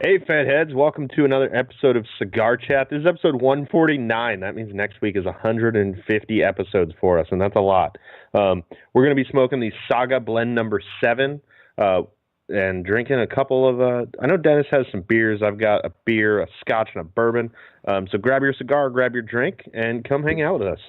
Hey, Fed Heads, welcome to another episode of Cigar Chat. This is episode 149. That means next week is 150 episodes for us, and that's a lot. We're going to be smoking the Saga Blend number 7 and drinking a couple of, I know Dennis has some beers. I've got a beer, a scotch, and a bourbon. So grab your cigar, grab your drink, and come hang out with us.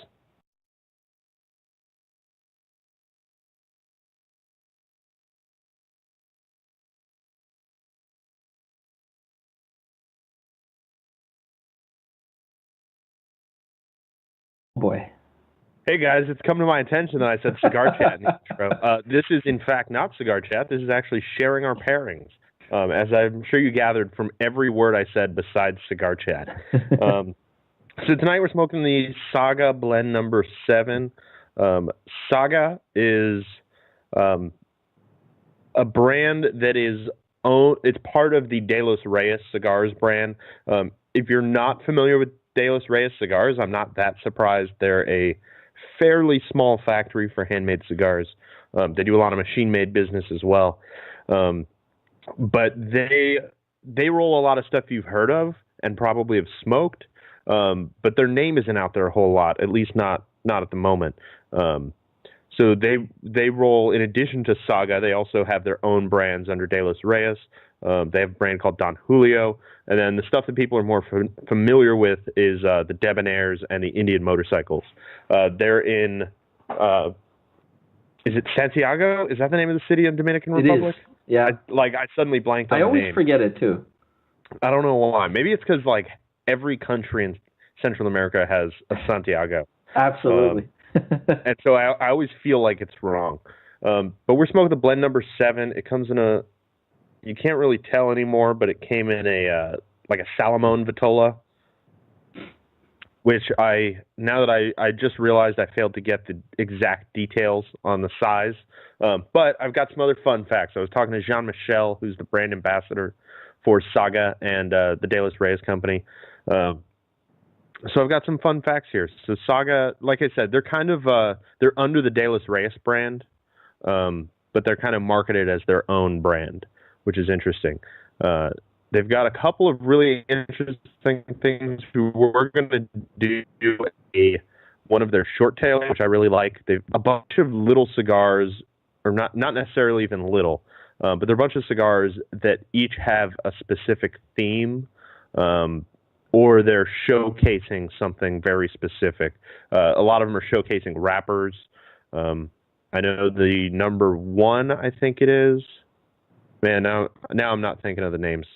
Boy. Hey guys, it's come to my attention that I said Cigar Chat in the intro. This is in fact not Cigar Chat. This is actually sharing our pairings, as I'm sure you gathered from every word I said besides Cigar Chat. So tonight we're smoking the Saga Blend number 7. Saga is a brand that is it's part of the De Los Reyes Cigars brand. If you're not familiar with De Los Reyes Cigars, I'm not that surprised. They're a fairly small factory for handmade cigars. They do a lot of machine-made business as well. But they roll a lot of stuff you've heard of and probably have smoked. But their name isn't out there a whole lot, at least not at the moment. So they roll, in addition to Saga, they also have their own brands under De Los Reyes. They have a brand called Don Julio. And then the stuff that people are more familiar with is the Debonaires and the Indian motorcycles. They're in, is it Santiago? Is that the name of the city in Dominican Republic? It is, yeah. I suddenly blanked on the name. I always forget it, too. I don't know why. Maybe it's because, every country in Central America has a Santiago. Absolutely. And so I always feel like it's wrong. But we're smoking the blend number 7. It comes in you can't really tell anymore, but it came in a Salomon Vitola, which now that I just realized I failed to get the exact details on the size. But I've got some other fun facts. I was talking to Jean-Michel, who's the brand ambassador for Saga and the De Los Reyes company. So I've got some fun facts here. So Saga, like I said, they're kind of they're under the De Los Reyes brand, but they're kind of marketed as their own brand, which is interesting. They've got a couple of really interesting things. We're going to do one of their short tails, which I really like. They've a bunch of little cigars, or not necessarily even little, but they're a bunch of cigars that each have a specific theme. Or they're showcasing something very specific. A lot of them are showcasing wrappers. I know the number 1, I think it is. Man, now I'm not thinking of the names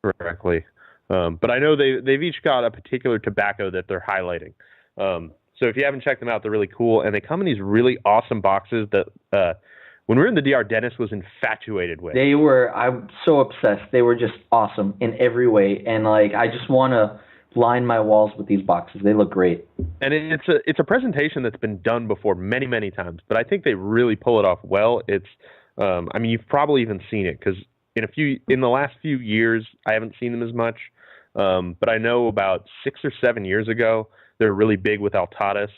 correctly. But I know they've each got a particular tobacco that they're highlighting. So if you haven't checked them out, they're really cool. And they come in these really awesome boxes that when we were in the DR, Dennis was infatuated with. I'm so obsessed. They were just awesome in every way. And I just want to line my walls with these boxes. They look great. And it's a presentation that's been done before many, many times, but I think they really pull it off well. It's, you've probably even seen it because in the last few years, I haven't seen them as much. But I know about 6 or 7 years ago, they're really big with Altadas,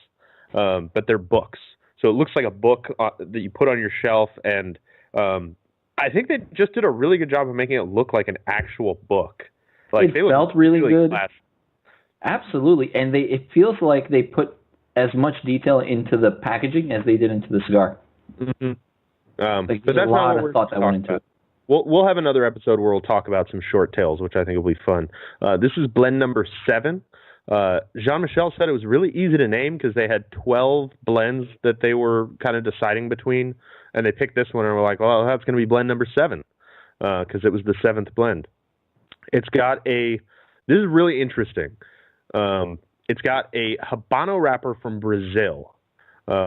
but they're books. So it looks like a book that you put on your shelf, and I think they just did a really good job of making it look like an actual book. It felt really good. Classy. Absolutely, and it feels like they put as much detail into the packaging as they did into the cigar. Mm-hmm. But that's a lot of thought that went into it. We'll have another episode where we'll talk about some short tails, which I think will be fun. This is blend number 7. Jean-Michel said it was really easy to name because they had 12 blends that they were kind of deciding between, and they picked this one and were like, well, that's going to be blend number 7 because it was the 7th blend. This is really interesting. It's got a Habano wrapper from Brazil,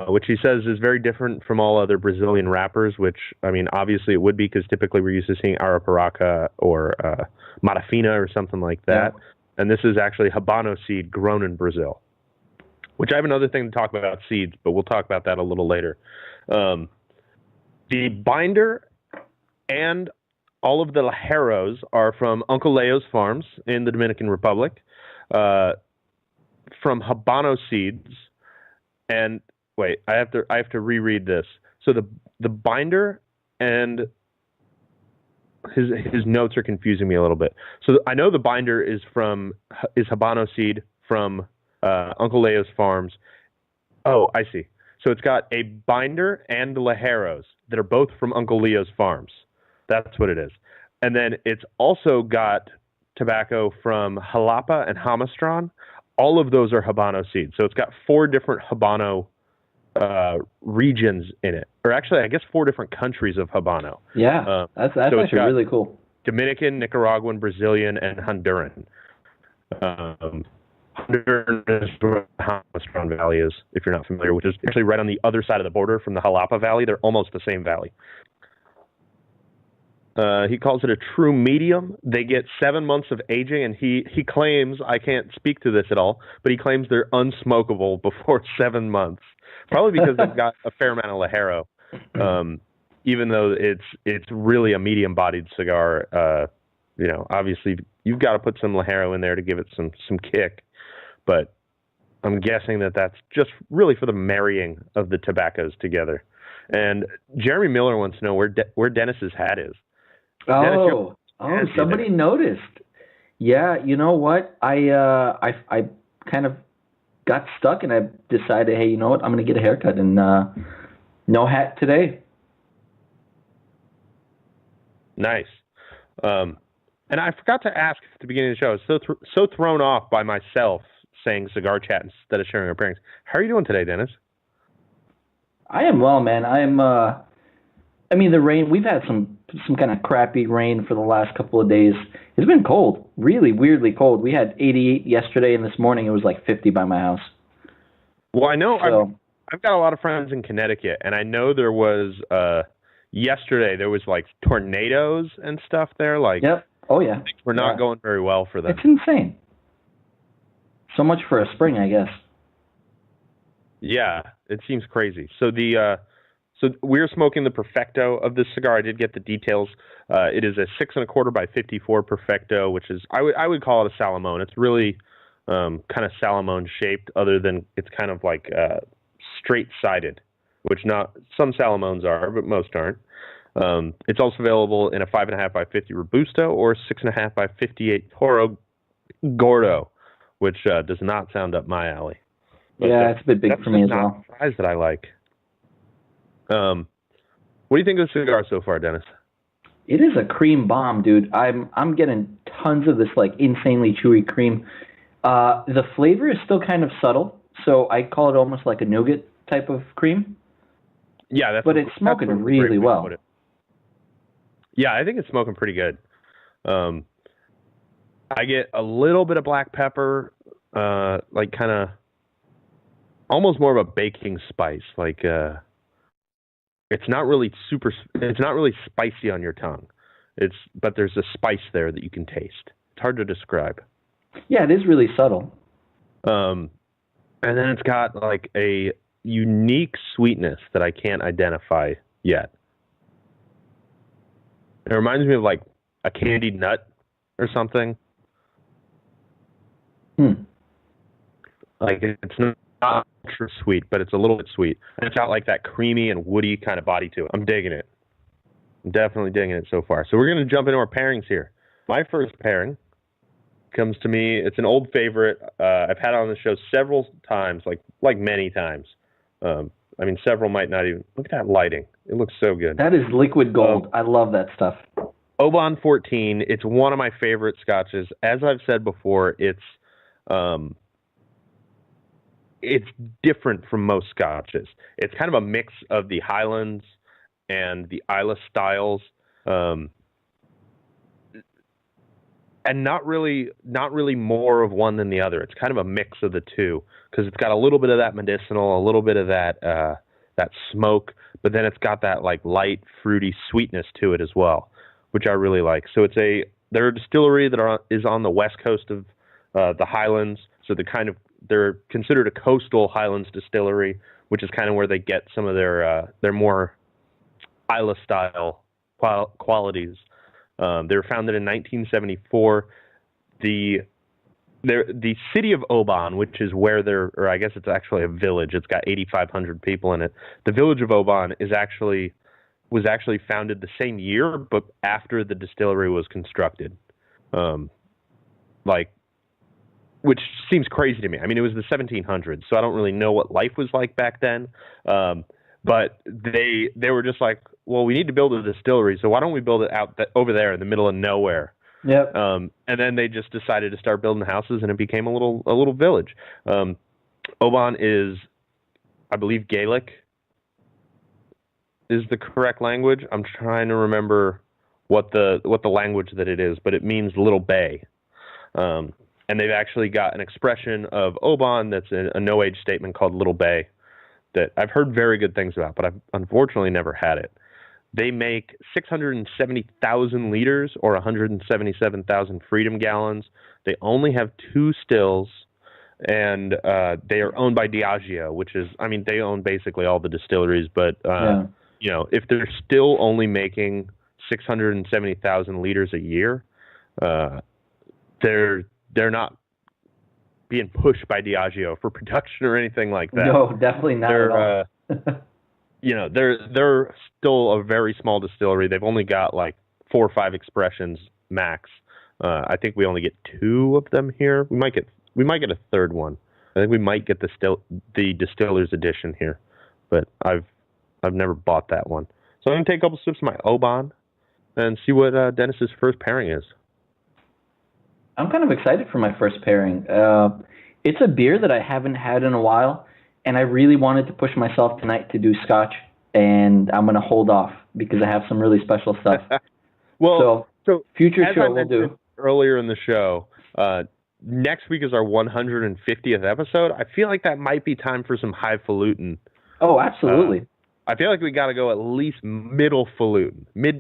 which he says is very different from all other Brazilian wrappers, which, obviously it would be because typically we're used to seeing Arapiraca or Matafina or something like that. Yeah. And this is actually Habano seed grown in Brazil, which I have another thing to talk about seeds, but we'll talk about that a little later. The binder and all of the Lajeros are from Uncle Leo's Farms in the Dominican Republic, from Habano seeds. And wait, I have to reread this. So the binder and his notes are confusing me a little bit. So I know the binder is Habano seed from Uncle Leo's Farms. Oh, I see. So it's got a binder and Ligeros that are both from Uncle Leo's Farms. That's what it is. And then it's also got tobacco from Jalapa and Jamastran. All of those are Habano seeds. So it's got 4 different Habano regions in it. Or actually, I guess 4 different countries of Habano. Yeah, that's so actually really cool. Dominican, Nicaraguan, Brazilian, and Honduran. Honduran is where the Jamastran Valley is, if you're not familiar, which is actually right on the other side of the border from the Jalapa Valley. They're almost the same valley. He calls it a true medium. They get 7 months of aging, and he claims, I can't speak to this at all, but he claims they're unsmokable before 7 months. Probably because they've got a fair amount of Ligero. Even though it's really a medium-bodied cigar, obviously you've got to put some Ligero in there to give it some kick. But I'm guessing that's just really for the marrying of the tobaccos together. And Jeremy Miller wants to know where Dennis's hat is. Oh, somebody noticed. Yeah, you know what? I kind of got stuck, and I decided, hey, you know what? I'm going to get a haircut, and no hat today. Nice. And I forgot to ask at the beginning of the show. I was so thrown off by myself saying cigar chat instead of sharing our pairings. How are you doing today, Dennis? I am well, man. The rain, we've had some kind of crappy rain for the last couple of days. It's been cold, really weirdly cold. We had 88 yesterday, and this morning it was like 50 by my house. Well, I know I've got a lot of friends in Connecticut, and I know there was yesterday there was like tornadoes and stuff there. Like, yep. Oh yeah. Things were not going very well for them. It's insane. So much for a spring, I guess. Yeah, it seems crazy. So so we're smoking the Perfecto of this cigar. I did get the details. It is a 6 1/4 by 54 Perfecto, which is I would call it a Salamone. It's really kind of Salamone shaped, other than it's kind of like straight sided, which not some Salamones are, but most aren't. It's also available in a 5 1/2 by 50 Robusto or 6 1/2 by 58 Toro Gordo, which does not sound up my alley. But yeah, it's a bit big for me as well. Size that I like. What do you think of the cigar so far, Dennis? It is a cream bomb, dude. I'm getting tons of this like insanely chewy cream. The flavor is still kind of subtle, so I call it almost like a nougat type of cream. Yeah, it's smoking really well. Yeah, I think it's smoking pretty good. I get a little bit of black pepper, like kind of almost more of a baking spice. Like it's not really spicy on your tongue. But there's a spice there that you can taste. It's hard to describe. Yeah, it is really subtle. And then it's got like a unique sweetness that I can't identify yet. It reminds me of like a candied nut or something. Like it's not ultra sweet, but it's a little bit sweet. And it's got like that creamy and woody kind of body to it. I'm digging it. I'm definitely digging it so far. So we're going to jump into our pairings here. My first pairing comes to me. It's an old favorite. I've had it on the show several times, like many times. Several might not even. Look at that lighting. It looks so good. That is liquid gold. I love that stuff. Oban 14. It's one of my favorite scotches. As I've said before, it's different from most scotches. It's kind of a mix of the Highlands and the Isla styles, and not really more of one than the other. It's kind of a mix of the two, because it's got a little bit of that medicinal, a little bit of that smoke, but then it's got that like light, fruity sweetness to it as well, which I really like. So they're a distillery that is on the west coast of the Highlands, so they're considered a coastal Highlands distillery, which is kind of where they get some of their more Isla style qualities. They were founded in 1974. The city of Oban, which is where or I guess it's actually a village. It's got 8,500 people in it. The village of Oban is actually was actually founded the same year, but after the distillery was constructed. Which seems crazy to me. I mean, it was the 1700s, so I don't really know what life was like back then. But they were just like, well, we need to build a distillery, so why don't we build it over there in the middle of nowhere? Yep. And then they just decided to start building houses, and it became a little village. Oban is, I believe, Gaelic is the correct language. I'm trying to remember what the language that it is, but it means little bay. And they've actually got an expression of Oban that's a no-age statement called Little Bay that I've heard very good things about, but I've unfortunately never had it. They make 670,000 liters or 177,000 freedom gallons. They only have 2 stills, and they are owned by Diageo, which is, I mean, they own basically all the distilleries, but, you know, if they're still only making 670,000 liters a year, they're not being pushed by Diageo for production or anything like that. No, definitely not at all. You know, they're still a very small distillery. They've only got like 4 or 5 expressions max. I think we only get 2 of them here. We might get a third one. I think we might get the distiller's edition here, but I've never bought that one. So I'm gonna take a couple sips of my Oban and see what Dennis's first pairing is. I'm kind of excited for my first pairing. It's a beer that I haven't had in a while, and I really wanted to push myself tonight to do Scotch, and I'm going to hold off because I have some really special stuff. So future show we'll do. Earlier in the show, next week is our 150th episode. I feel like that might be time for some highfalutin. Oh, absolutely. I feel like we got to go at least mid to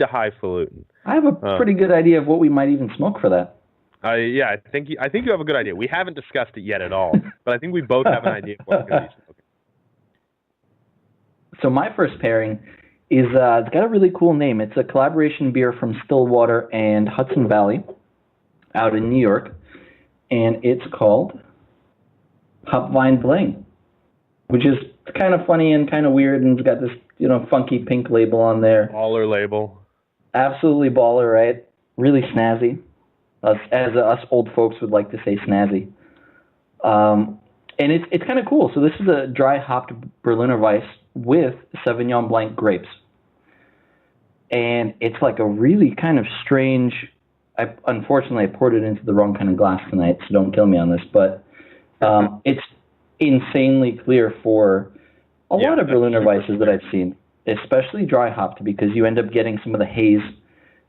highfalutin. I have a pretty good idea of what we might even smoke for that. Yeah, I think you have a good idea. We haven't discussed it yet at all, but I think we both have an idea of what we're going to be smoking. So my first pairing is it's got a really cool name. It's a collaboration beer from Stillwater and Hudson Valley out in New York, and it's called Hopvine Bling, which is kind of funny and kind of weird, and it's got this funky pink label on there. Baller label. Absolutely baller, right? Really snazzy. As us old folks would like to say, snazzy. And it's kind of cool. So this is a dry hopped Berliner Weiss with Sauvignon Blanc grapes. And it's like a really kind of strange, unfortunately I poured it into the wrong kind of glass tonight, so don't kill me on this, but it's insanely clear for a lot of Berliner Weisses that I've seen, especially dry hopped, because you end up getting some of the haze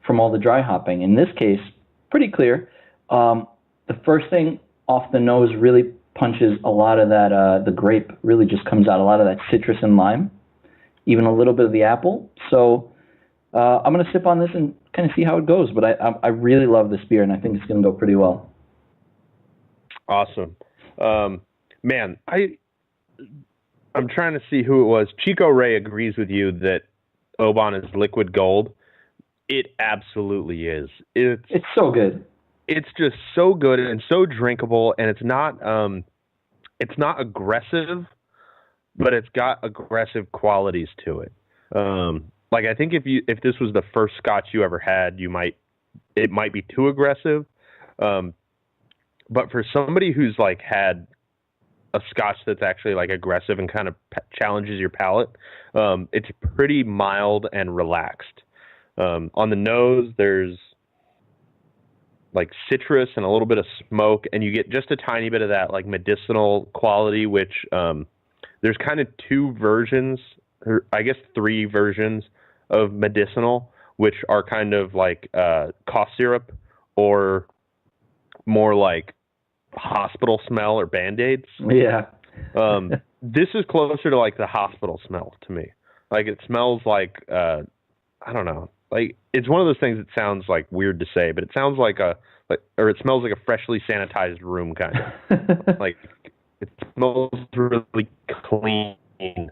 from all the dry hopping. In this case, pretty clear. The first thing off the nose really punches a lot of that, the grape really just comes out, a lot of that citrus and lime, even a little bit of the apple. So I'm going to sip on this and kind of see how it goes. But I really love this beer, and I think it's going to go pretty well. Awesome. Man, I'm trying to see who it was. Chico Ray agrees with you that Oban is liquid gold. It absolutely is. It's so good. It's just so good and so drinkable, and it's not aggressive, but it's got aggressive qualities to it. Like I think if this was the first Scotch you ever had, it might be too aggressive. But for somebody who's like had a Scotch that's actually like aggressive and kind of challenges your palate, it's pretty mild and relaxed. On the nose, there's like citrus and a little bit of smoke, and you get just a tiny bit of that like medicinal quality, which there's kind of 2 versions, or I guess 3 versions of medicinal, which are kind of like cough syrup or more like hospital smell or Band-Aids. Yeah. This is closer to like the hospital smell to me. Like it smells like, I don't know. Like it's one of those things that sounds like weird to say, but it sounds like or it smells like a freshly sanitized room kind of. Like it smells really clean, and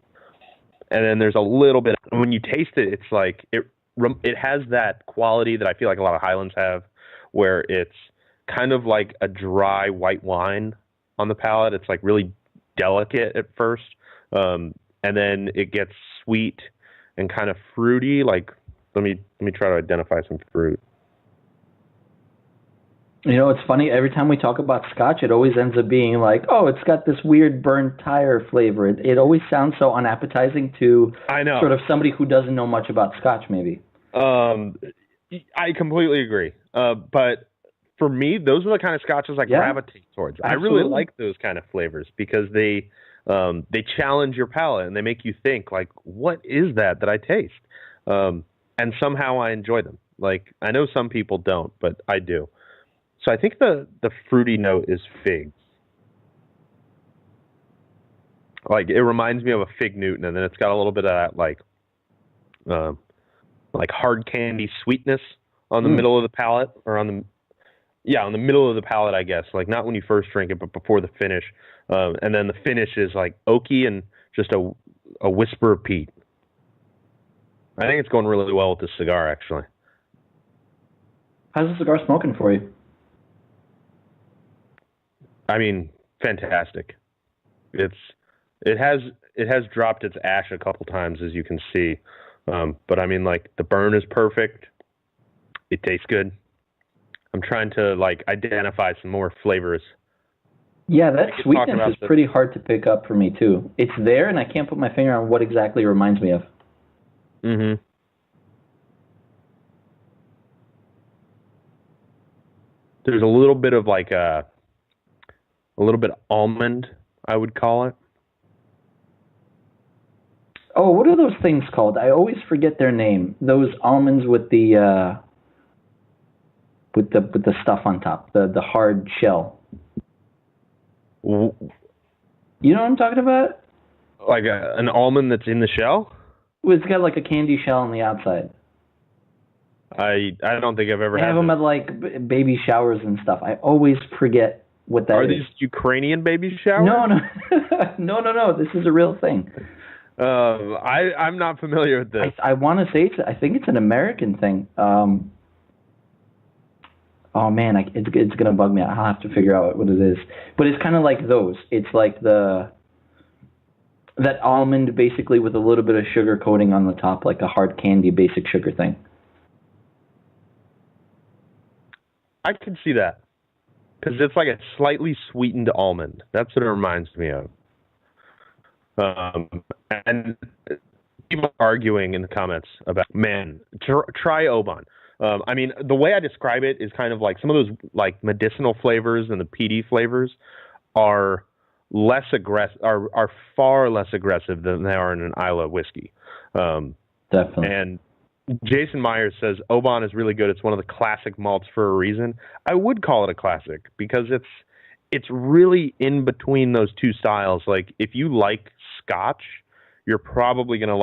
then there's a little bit. When you taste it, it's like it has that quality that I feel like a lot of Highlands have, where it's kind of like a dry white wine on the palate. It's like really delicate at first, and then it gets sweet and kind of fruity. Like, let me try to identify some fruit. You know, it's funny. Every time we talk about Scotch, it always ends up being like, oh, it's got this weird burnt tire flavor. It always sounds so unappetizing to sort of somebody who doesn't know much about Scotch, maybe. I completely agree. But for me, those are the kind of Scotches I gravitate towards. Absolutely. I really like those kind of flavors because they challenge your palate and they make you think, like, what is that I taste? And somehow I enjoy them. Like, I know some people don't, but I do. So I think the fruity note is figs. Like, it reminds me of a Fig Newton, and then it's got a little bit of that, like hard candy sweetness on the middle of the palate, or on the middle of the palate, I guess. Like, not when you first drink it, but before the finish. And then the finish is like oaky and just a whisper of peat. I think it's going really well with this cigar, actually. How's the cigar smoking for you? I mean, fantastic. It has dropped its ash a couple times, as you can see. But I mean, like, the burn is perfect. It tastes good. I'm trying to, like, identify some more flavors. Yeah, that sweetness is pretty hard to pick up for me, too. It's there, and I can't put my finger on what exactly it reminds me of. Mm-hmm. There's a little bit of, like, a little bit of almond, I would call it. Oh, what are those things called? I always forget their name. Those almonds with the stuff on top, the hard shell. You know what I'm talking about? Like an almond that's in the shell? Well, it's got like a candy shell on the outside. I don't think I've ever had. They have them at like baby showers and stuff. I always forget what that is. Are these Ukrainian baby showers? No. This is a real thing. I'm not familiar with this. I want to say I think it's an American thing. Oh man, it's gonna bug me. I'll have to figure out what it is. But it's kind of like those. It's like that almond basically with a little bit of sugar coating on the top, like a hard candy basic sugar thing. I can see that because it's like a slightly sweetened almond. That's what it reminds me of. And people are arguing in the comments about, man, try Oban. I mean, the way I describe it is kind of like some of those like medicinal flavors and the peaty flavors are less aggressive, are far less aggressive than they are in an Islay whiskey. Definitely. And Jason Myers says Oban is really good. It's one of the classic malts for a reason. I would call it a classic because it's really in between those two styles. Like, if you like Scotch, you're probably gonna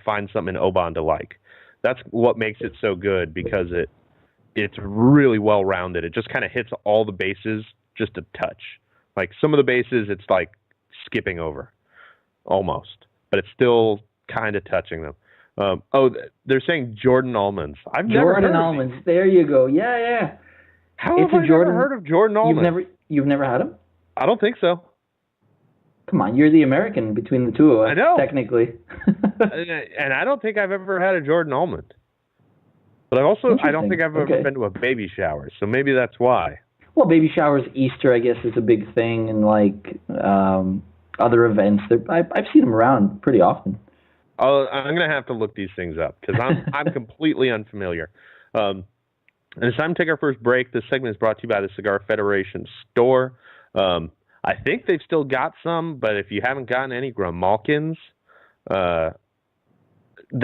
find something in Oban to like. That's what makes it so good, because it's really well rounded. It just kind of hits all the bases just a touch. Like, some of the bases it's like skipping over almost, but it's still kind of touching them. They're saying Jordan almonds. I've never heard Jordan almonds. There you go. Yeah. How have I never heard of Jordan almonds? You've never had them? I don't think so. Come on, you're the American between the two of us. I know. Technically. And I don't think I've ever had a Jordan almond. But I don't think I've ever been to a baby shower, so maybe that's why. Well, baby showers, Easter, I guess, is a big thing, and like other events. I've seen them around pretty often. I'm going to have to look these things up because I'm completely unfamiliar. And it's time to take our first break. This segment is brought to you by the Cigar Federation store. I think they've still got some, but if you haven't gotten any Grimalkins, they're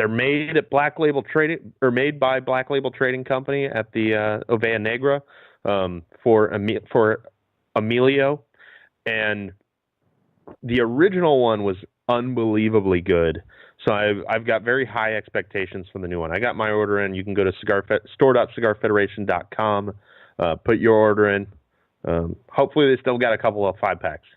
made at Black Label Trading, or made by Black Label Trading Company at the Ovea Negra for Emilio, and the original one was unbelievably good. So I've got very high expectations for the new one. I got my order in. You can go to store.cigarfederation.com, put your order in. Hopefully they still got a couple of 5-packs.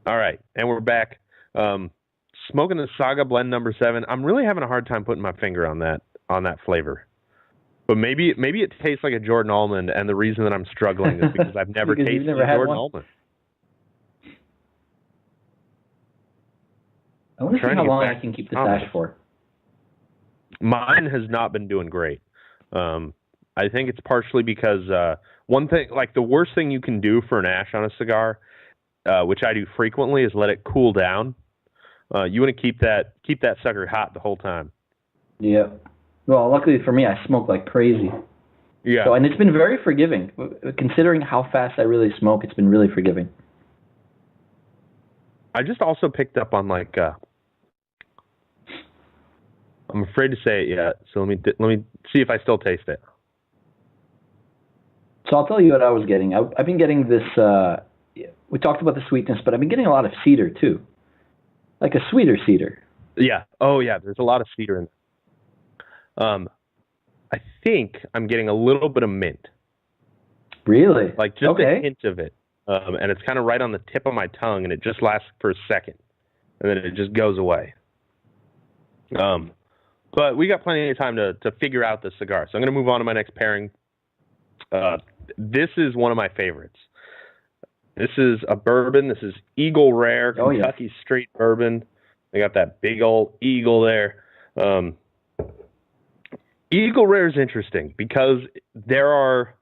All right, and we're back. Smoking the Saga Blend number 7. I'm really having a hard time putting my finger on that flavor. But maybe it tastes like a Jordan almond, and the reason that I'm struggling is because I've never tasted a Jordan almond. I want to see how long I can keep this ash for. Mine has not been doing great. I think it's partially because one thing, like the worst thing you can do for an ash on a cigar, which I do frequently, is let it cool down. You want to keep that sucker hot the whole time. Yeah. Well, luckily for me, I smoke like crazy. Yeah. So, and it's been very forgiving. Considering how fast I really smoke, it's been really forgiving. I just also picked up on like, I'm afraid to say it yet, so let me see if I still taste it. So I'll tell you what I was getting. I've been getting this, we talked about the sweetness, but I've been getting a lot of cedar too. Like a sweeter cedar. Yeah. Oh yeah, there's a lot of cedar in there. I think I'm getting a little bit of mint. Really? Like just a hint of it. And it's kind of right on the tip of my tongue, and it just lasts for a second. And then it just goes away. But we got plenty of time to figure out the cigar. So I'm going to move on to my next pairing. This is one of my favorites. This is a bourbon. This is Eagle Rare, Kentucky Straight Bourbon. They got that big old eagle there. Eagle Rare is interesting because there are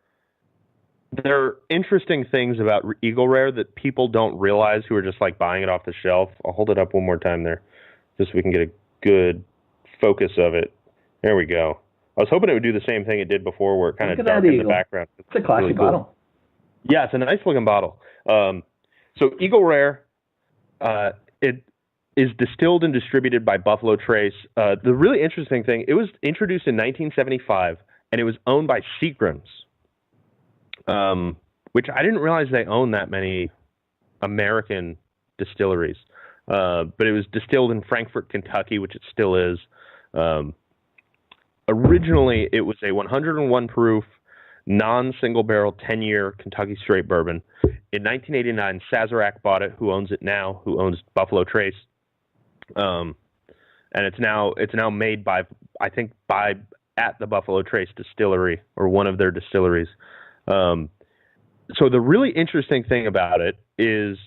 interesting things about Eagle Rare that people don't realize who are just like buying it off the shelf. I'll hold it up one more time there just so we can get a good focus of it. There we go. I was hoping it would do the same thing it did before where it kind of dark in the background. It's a classy really bottle. Cool. Yeah, it's a nice looking bottle. So Eagle Rare, it is distilled and distributed by Buffalo Trace. The really interesting thing, it was introduced in 1975, and it was owned by Seagram's, which I didn't realize they own that many American distilleries. But it was distilled in Frankfort, Kentucky, which it still is. Originally, it was a 101 proof, non-single barrel, 10-year Kentucky straight bourbon. In 1989, Sazerac bought it, who owns it now, who owns Buffalo Trace. And it's now made by at the Buffalo Trace distillery, or one of their distilleries. So the really interesting thing about it is,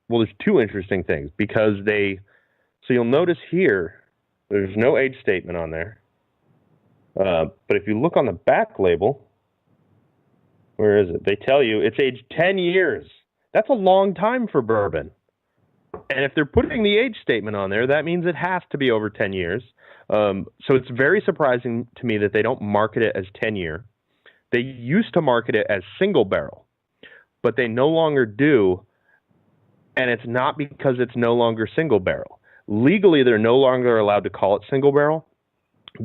well, there's two interesting things because so you'll notice here, there's no age statement on there. But if you look on the back label, where is it? They tell you it's aged 10 years. That's a long time for bourbon. And if they're putting the age statement on there, that means it has to be over 10 years. So it's very surprising to me that they don't market it as 10-year. They used to market it as single barrel, but they no longer do. And it's not because it's no longer single barrel. Legally, they're no longer allowed to call it single barrel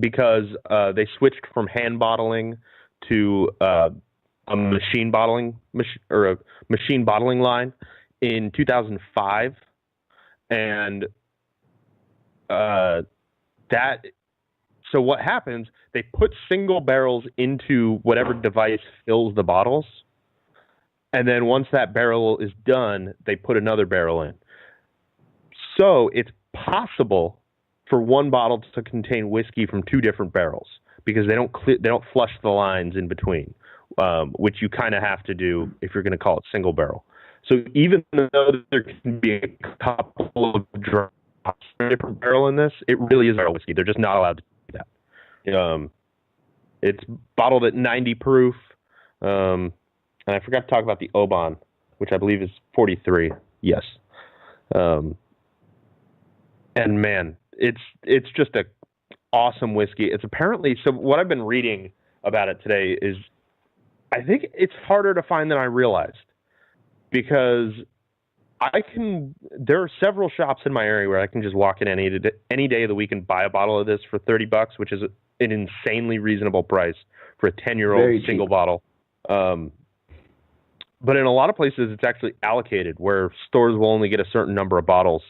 because they switched from hand bottling to a machine bottling line in 2005, and so what happens? They put single barrels into whatever device fills the bottles, and then once that barrel is done, they put another barrel in. So it's possible for one bottle to contain whiskey from two different barrels because they don't flush the lines in between, which you kind of have to do if you're going to call it single barrel. So even though there can be a couple of drops in a different barrel in this, it really is barrel whiskey. They're just not allowed to do that. It's bottled at 90 proof, and I forgot to talk about the Oban, which I believe is 43. Yes. And man, it's just a awesome whiskey. It's apparently, so what I've been reading about it today is I think it's harder to find than I realized because there are several shops in my area where I can just walk in any day of the week and buy a bottle of this for $30, which is an insanely reasonable price for a 10-year-old single bottle. But in a lot of places, it's actually allocated where stores will only get a certain number of bottles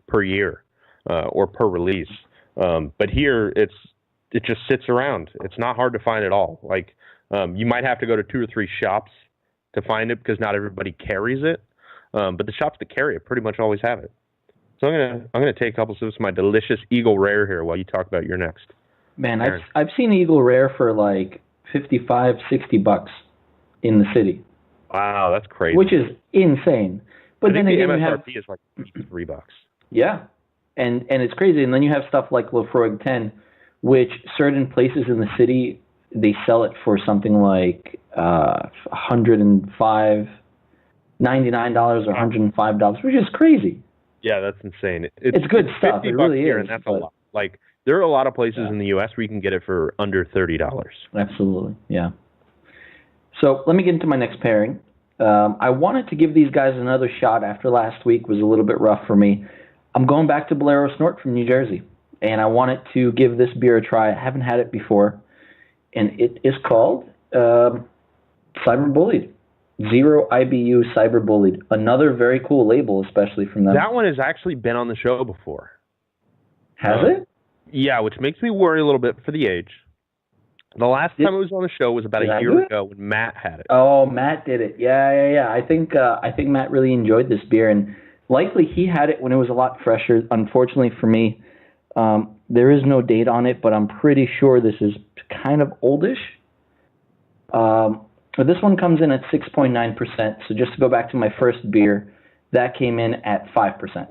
per year. Or per release. But here it just sits around. It's not hard to find at all. Like you might have to go to 2 or 3 shops to find it because not everybody carries it. But the shops that carry it pretty much always have it. So I'm gonna take a couple sips of my delicious Eagle Rare here while you talk about your next. Man, I've seen Eagle Rare for like $55-$60 in the city. Wow, that's crazy. Which is insane. But then again, the MSRP is like $3. Yeah. and it's crazy. And then you have stuff like Lefroy 10, which certain places in the city, they sell it for something like $105, $99 or $105, which is crazy. Yeah, that's insane. It's good stuff. It really here, is. And that's a lot. Like, there are a lot of places in the U.S. where you can get it for under $30. Absolutely, yeah. So let me get into my next pairing. I wanted to give these guys another shot after last week was a little bit rough for me. I'm going back to Bolero Snort from New Jersey, and I wanted to give this beer a try. I haven't had it before, and it is called Cyber Bullied. 0 IBU Cyber Bullied. Another very cool label, especially from them. That one has actually been on the show before. Has it? Yeah, which makes me worry a little bit for the age. The last time it was on the show was about a year ago when Matt had it. Oh, Matt did it. Yeah. I think Matt really enjoyed this beer, and likely he had it when it was a lot fresher. Unfortunately for me, there is no date on it, but I'm pretty sure this is kind of oldish. But this one comes in at 6.9%. So just to go back to my first beer, that came in at 5%.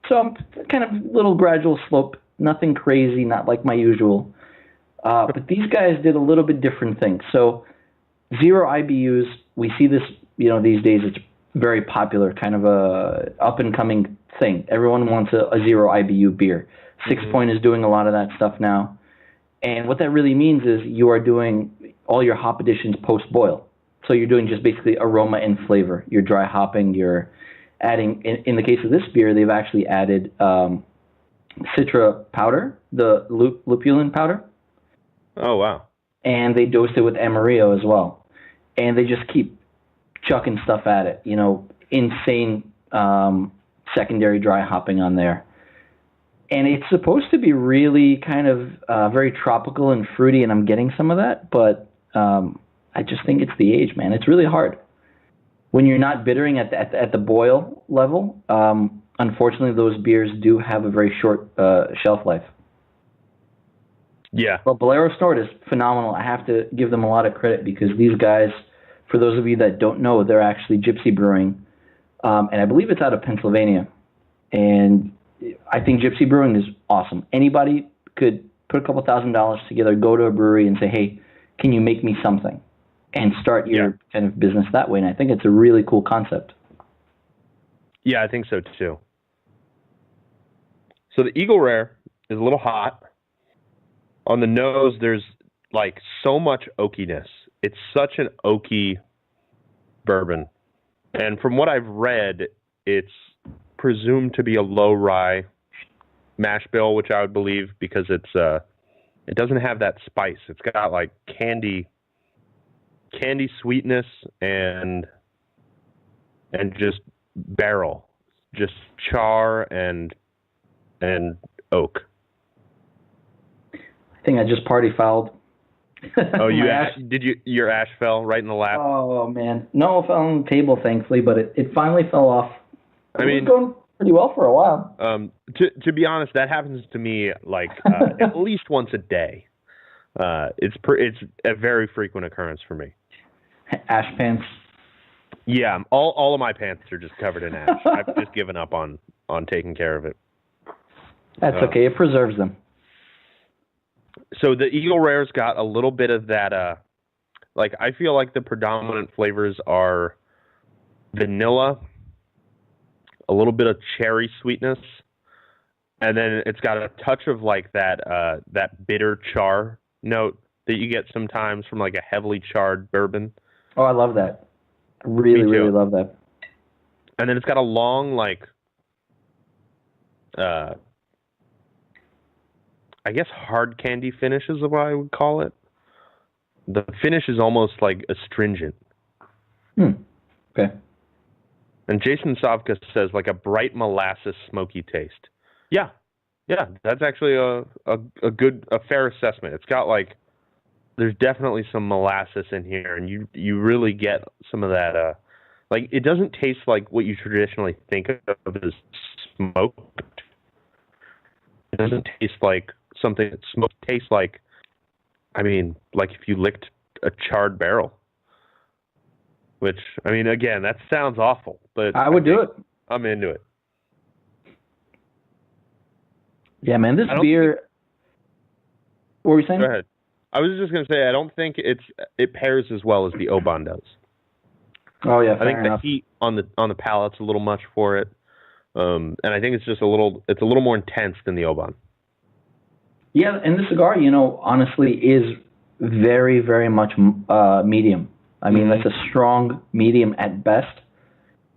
So kind of little gradual slope, nothing crazy, not like my usual. But these guys did a little bit different thing. So 0 IBUs, we see this, these days it's very popular, kind of a up-and-coming thing. Everyone wants a 0 IBU beer. 6 Point is doing a lot of that stuff now. And what that really means is you are doing all your hop additions post-boil. So you're doing just basically aroma and flavor. You're dry hopping, you're adding, in the case of this beer, they've actually added Citra powder, the lupulin powder. Oh, wow. And they dosed it with Amarillo as well. And they just keep chucking stuff at it, insane secondary dry hopping on there. And it's supposed to be really kind of very tropical and fruity, and I'm getting some of that, but I just think it's the age, man. It's really hard. When you're not bittering at the boil level, unfortunately, those beers do have a very short shelf life. Yeah. Well, Bolero Snort is phenomenal. I have to give them a lot of credit because these guys, for those of you that don't know, they're actually Gypsy Brewing, and I believe it's out of Pennsylvania. And I think Gypsy Brewing is awesome. Anybody could put a couple $1,000s together, go to a brewery and say, hey, can you make me something? And start your kind of business that way. And I think it's a really cool concept. Yeah, I think so too. So the Eagle Rare is a little hot. On the nose, there's like so much oakiness. It's such an oaky bourbon. And from what I've read, it's presumed to be a low rye mash bill, which I would believe because it doesn't have that spice. It's got like candy sweetness and just barrel, just char and oak. I think I just party fouled. Oh, your ash fell right in the lap? Oh man, no, it fell on the table thankfully, but it finally fell off. It was going pretty well for a while. To be honest, that happens to me like at least once a day. It's a very frequent occurrence for me. Ash pants. Yeah, all of my pants are just covered in ash. I've just given up on taking care of it. That's okay. It preserves them. So the Eagle Rare's got a little bit of that. I feel like the predominant flavors are vanilla, a little bit of cherry sweetness, and then it's got a touch of like that bitter char note that you get sometimes from like a heavily charred bourbon. Oh, I love that. I really love that. And then it's got a long I guess hard candy finish is what I would call it. The finish is almost like astringent. Okay. And Jason Savka says like a bright molasses smoky taste. Yeah, that's actually a fair assessment. It's got like, there's definitely some molasses in here, and you really get some of that. Like it doesn't taste like what you traditionally think of as smoked. It doesn't taste like something that smoke tastes like. I mean, like if you licked a charred barrel. Which, I mean, again, that sounds awful, but I would do it. I'm into it. Yeah, man, this beer. What were you saying? Go ahead. I was just going to say, I don't think it pairs as well as the Oban does. Oh yeah, I think enough. the heat on the palate's a little much for it, and I think it's just a little more intense than the Oban. Yeah, and the cigar, honestly, is very, very much medium. I mean, that's a strong medium at best.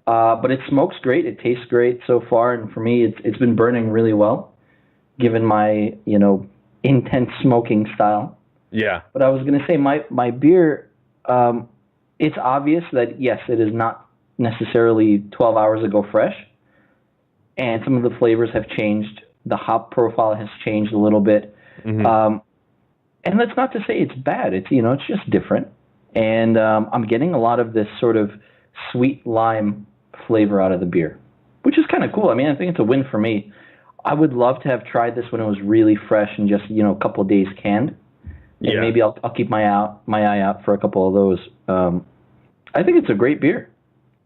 But it smokes great. It tastes great so far, and for me, it's been burning really well, given my intense smoking style. Yeah. But I was going to say my beer. It's obvious that yes, it is not necessarily 12 hours ago fresh, and some of the flavors have changed. The hop profile has changed a little bit, and that's not to say it's bad. It's it's just different, and I'm getting a lot of this sort of sweet lime flavor out of the beer, which is kind of cool. I mean, I think it's a win for me. I would love to have tried this when it was really fresh and just a couple of days canned. And maybe I'll keep my eye out for a couple of those. I think it's a great beer.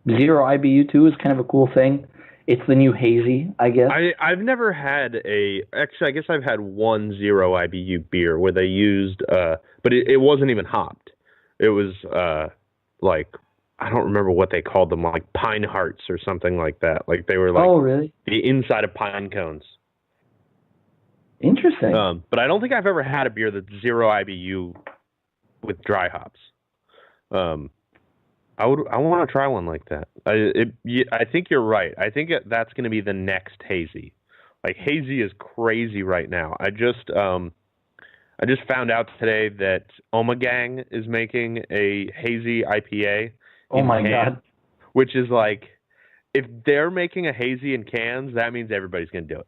0 IBU too is kind of a cool thing. It's the new hazy, I guess. I've never had actually, I guess I've had 1 0 IBU beer where they used, but it wasn't even hopped. It was like, I don't remember what they called them, like pine hearts or something like that. Like they were like really? The inside of pine cones. Interesting. But I don't think I've ever had a beer that's 0 IBU with dry hops. I want to try one like that. I think you're right. I think that's going to be the next hazy. Like hazy is crazy right now. I just found out today that Omegang is making a hazy IPA. Oh my God! Which is like, if they're making a hazy in cans, that means everybody's going to do it.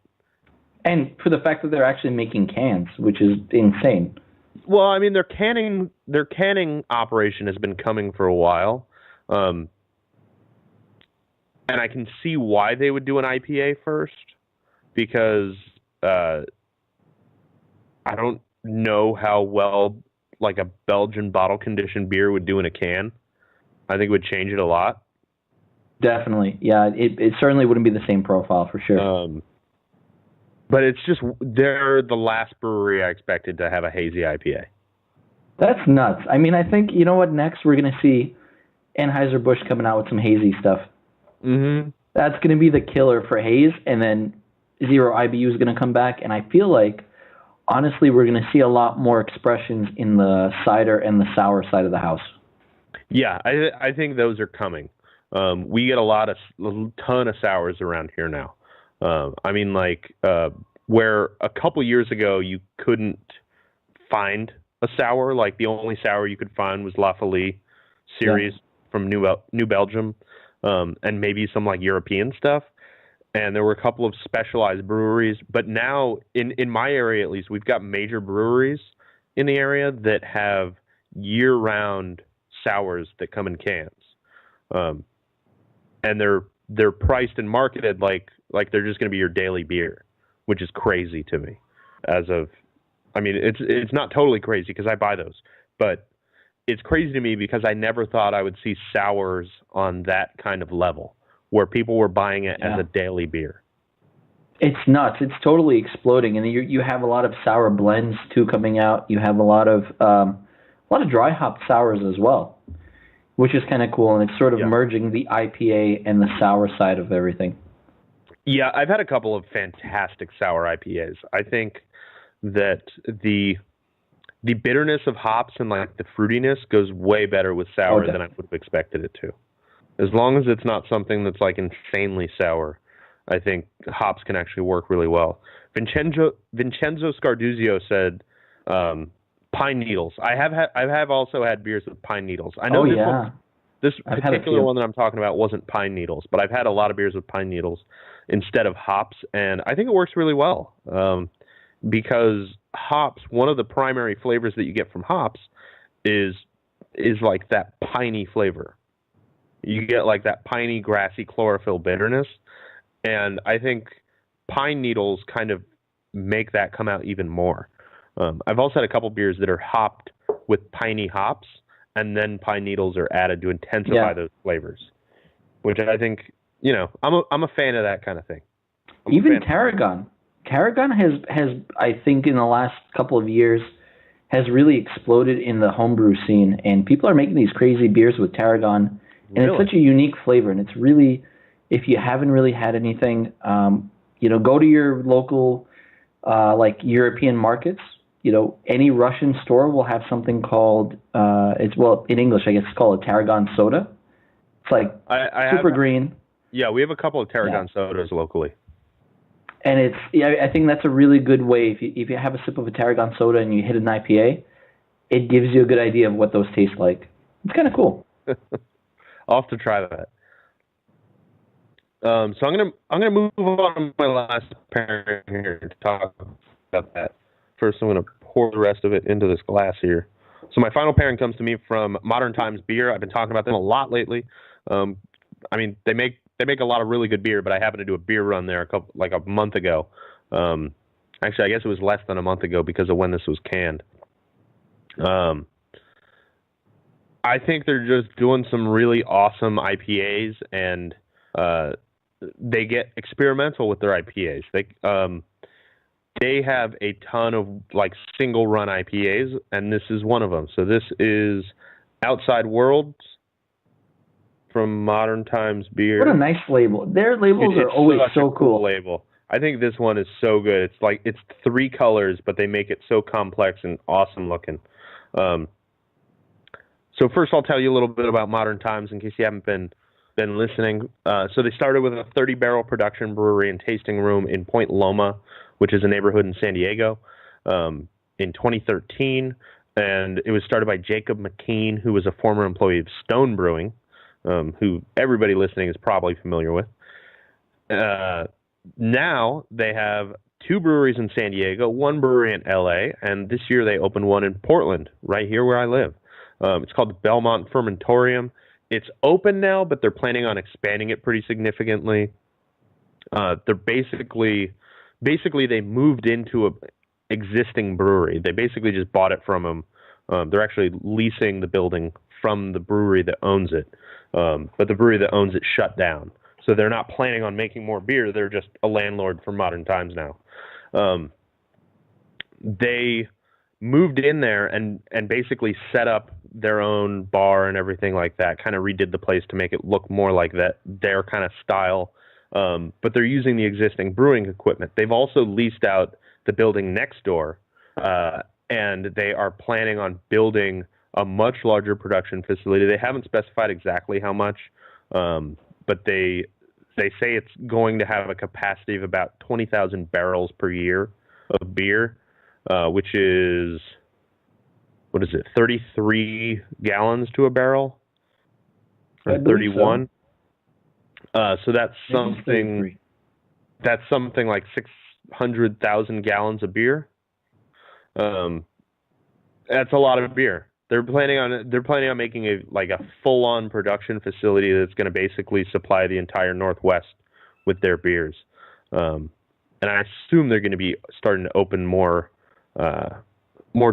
And for the fact that they're actually making cans, which is insane. Well, I mean, their canning operation has been coming for a while, and I can see why they would do an IPA first, because I don't know how well like a Belgian bottle conditioned beer would do in a can. I think it would change it a lot. Definitely, yeah. It certainly wouldn't be the same profile for sure. But it's just, they're the last brewery I expected to have a hazy IPA. That's nuts. I mean, I think, you know what, next we're going to see Anheuser-Busch coming out with some hazy stuff. Mm-hmm. That's going to be the killer for haze, and then 0 IBU is going to come back, and I feel like, honestly, we're going to see a lot more expressions in the cider and the sour side of the house. Yeah, I think those are coming. We get a ton of sours around here now. I mean, like, where a couple years ago you couldn't find a sour, like the only sour you could find was La Folie series from New Belgium, and maybe some like European stuff. And there were a couple of specialized breweries, but now in my area, at least, we've got major breweries in the area that have year-round sours that come in cans. And they're priced and marketed like they're just going to be your daily beer, which is crazy to me. I mean, it's not totally crazy because I buy those, but it's crazy to me because I never thought I would see sours on that kind of level where people were buying it as a daily beer. It's nuts. It's totally exploding, and you have a lot of sour blends too coming out. You have a lot of dry hop sours as well, which is kind of cool, and it's sort of merging the IPA and the sour side of everything. Yeah, I've had a couple of fantastic sour IPAs. I think that the bitterness of hops and like the fruitiness goes way better with sour than I would have expected it to. As long as it's not something that's like insanely sour, I think hops can actually work really well. Vincenzo Scarduzio said pine needles. I have also had beers with pine needles. I know this particular one that I'm talking about wasn't pine needles, but I've had a lot of beers with pine needles instead of hops, and I think it works really well. Because hops, one of the primary flavors that you get from hops is like that piney flavor. You get like that piney, grassy chlorophyll bitterness, and I think pine needles kind of make that come out even more. I've also had a couple beers that are hopped with piney hops, and then pine needles are added to intensify those flavors, which I think, I'm a fan of that kind of thing. Even Tarragon Tarragon has I think in the last couple of years has really exploded in the homebrew scene, and people are making these crazy beers with Tarragon, and it's such a unique flavor, and it's really, if you haven't really had anything, go to your local like European markets. Any Russian store will have something called in English I guess it's called a Tarragon soda. It's like super green. Yeah, we have a couple of Tarragon sodas locally. And I think that's a really good way. If you have a sip of a Tarragon soda and you hit an IPA, it gives you a good idea of what those taste like. It's kind of cool. I'll have to try that. So I'm gonna move on to my last pairing here to talk about that. First, I'm gonna pour the rest of it into this glass here. So my final pairing comes to me from Modern Times Beer. I've been talking about them a lot lately. They make a lot of really good beer, but I happened to do a beer run there a month ago. Actually, I guess it was less than a month ago because of when this was canned. I think they're just doing some really awesome IPAs, and they get experimental with their IPAs. They have a ton of single run IPAs, and this is one of them. So this is Outside Worlds from Modern Times Beer. What a nice label. Their labels are always so cool. Label. I think this one is so good. It's 3 colors, but they make it so complex and awesome looking. So first I'll tell you a little bit about Modern Times in case you haven't been listening. So they started with a 30-barrel production brewery and tasting room in Point Loma, which is a neighborhood in San Diego, in 2013. And it was started by Jacob McKean, who was a former employee of Stone Brewing, who everybody listening is probably familiar with. Now they have 2 breweries in San Diego, 1 brewery in LA, and this year they opened one in Portland, right here where I live. It's called the Belmont Fermentorium. It's open now, but they're planning on expanding it pretty significantly. They're basically they moved into an existing brewery. They basically just bought it from them. They're actually leasing the building from the brewery that owns it. But the brewery that owns it shut down. So they're not planning on making more beer. They're just a landlord for Modern Times now. They moved in there and basically set up their own bar and everything like that, kind of redid the place to make it look more like their kind of style. But they're using the existing brewing equipment. They've also leased out the building next door, and they are planning on building a much larger production facility. They haven't specified exactly how much, but they say it's going to have a capacity of about 20,000 barrels per year of beer, which is, 33 gallons to a barrel? Or 31? So that's something like 600,000 gallons of beer. That's a lot of beer. They're planning on making a full-on production facility that's going to basically supply the entire Northwest with their beers. And I assume they're going to be starting to open more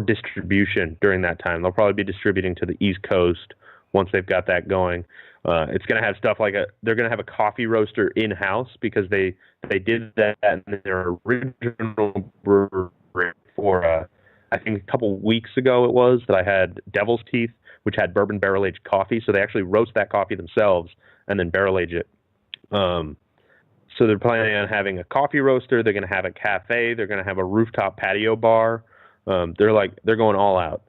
distribution during that time. They'll probably be distributing to the East Coast once they've got that going. It's going to have stuff they're going to have a coffee roaster in-house because they did that in their original brewery for I think a couple weeks ago it was that I had Devil's Teeth, which had bourbon barrel-aged coffee. So they actually roast that coffee themselves and then barrel-age it. So they're planning on having a coffee roaster. They're going to have a cafe. They're going to have a rooftop patio bar. They're going all out.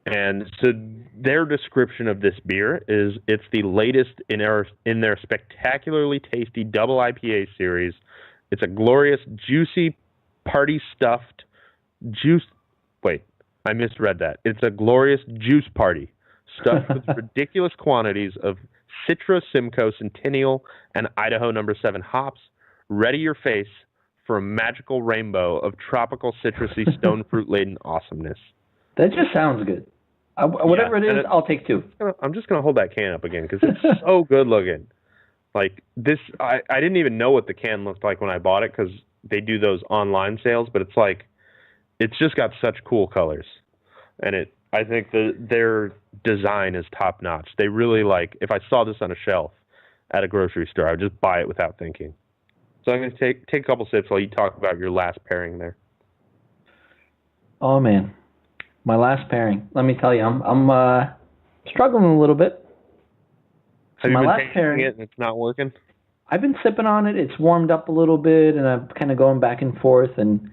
And so their description of this beer is it's the latest in their spectacularly tasty double IPA series. It's a glorious, juicy, party-stuffed juice. Wait, I misread that. It's a glorious juice party stuffed with ridiculous quantities of Citra, Simcoe, Centennial, and Idaho No. 7 hops. Ready your face for a magical rainbow of tropical, citrusy, stone fruit-laden awesomeness. That just sounds good. Whatever it is, I'll take 2. I'm just going to hold that can up again because it's so good looking. Like this, I didn't even know what the can looked like when I bought it because they do those online sales, but it's just got such cool colors. And I think their design is top notch. They really if I saw this on a shelf at a grocery store, I would just buy it without thinking. So I'm going to take a couple sips while you talk about your last pairing there. Oh man, my last pairing. Let me tell you, I'm struggling a little bit. Have you been tasting it and it's not working? I've been sipping on it. It's warmed up a little bit, and I'm kind of going back and forth. And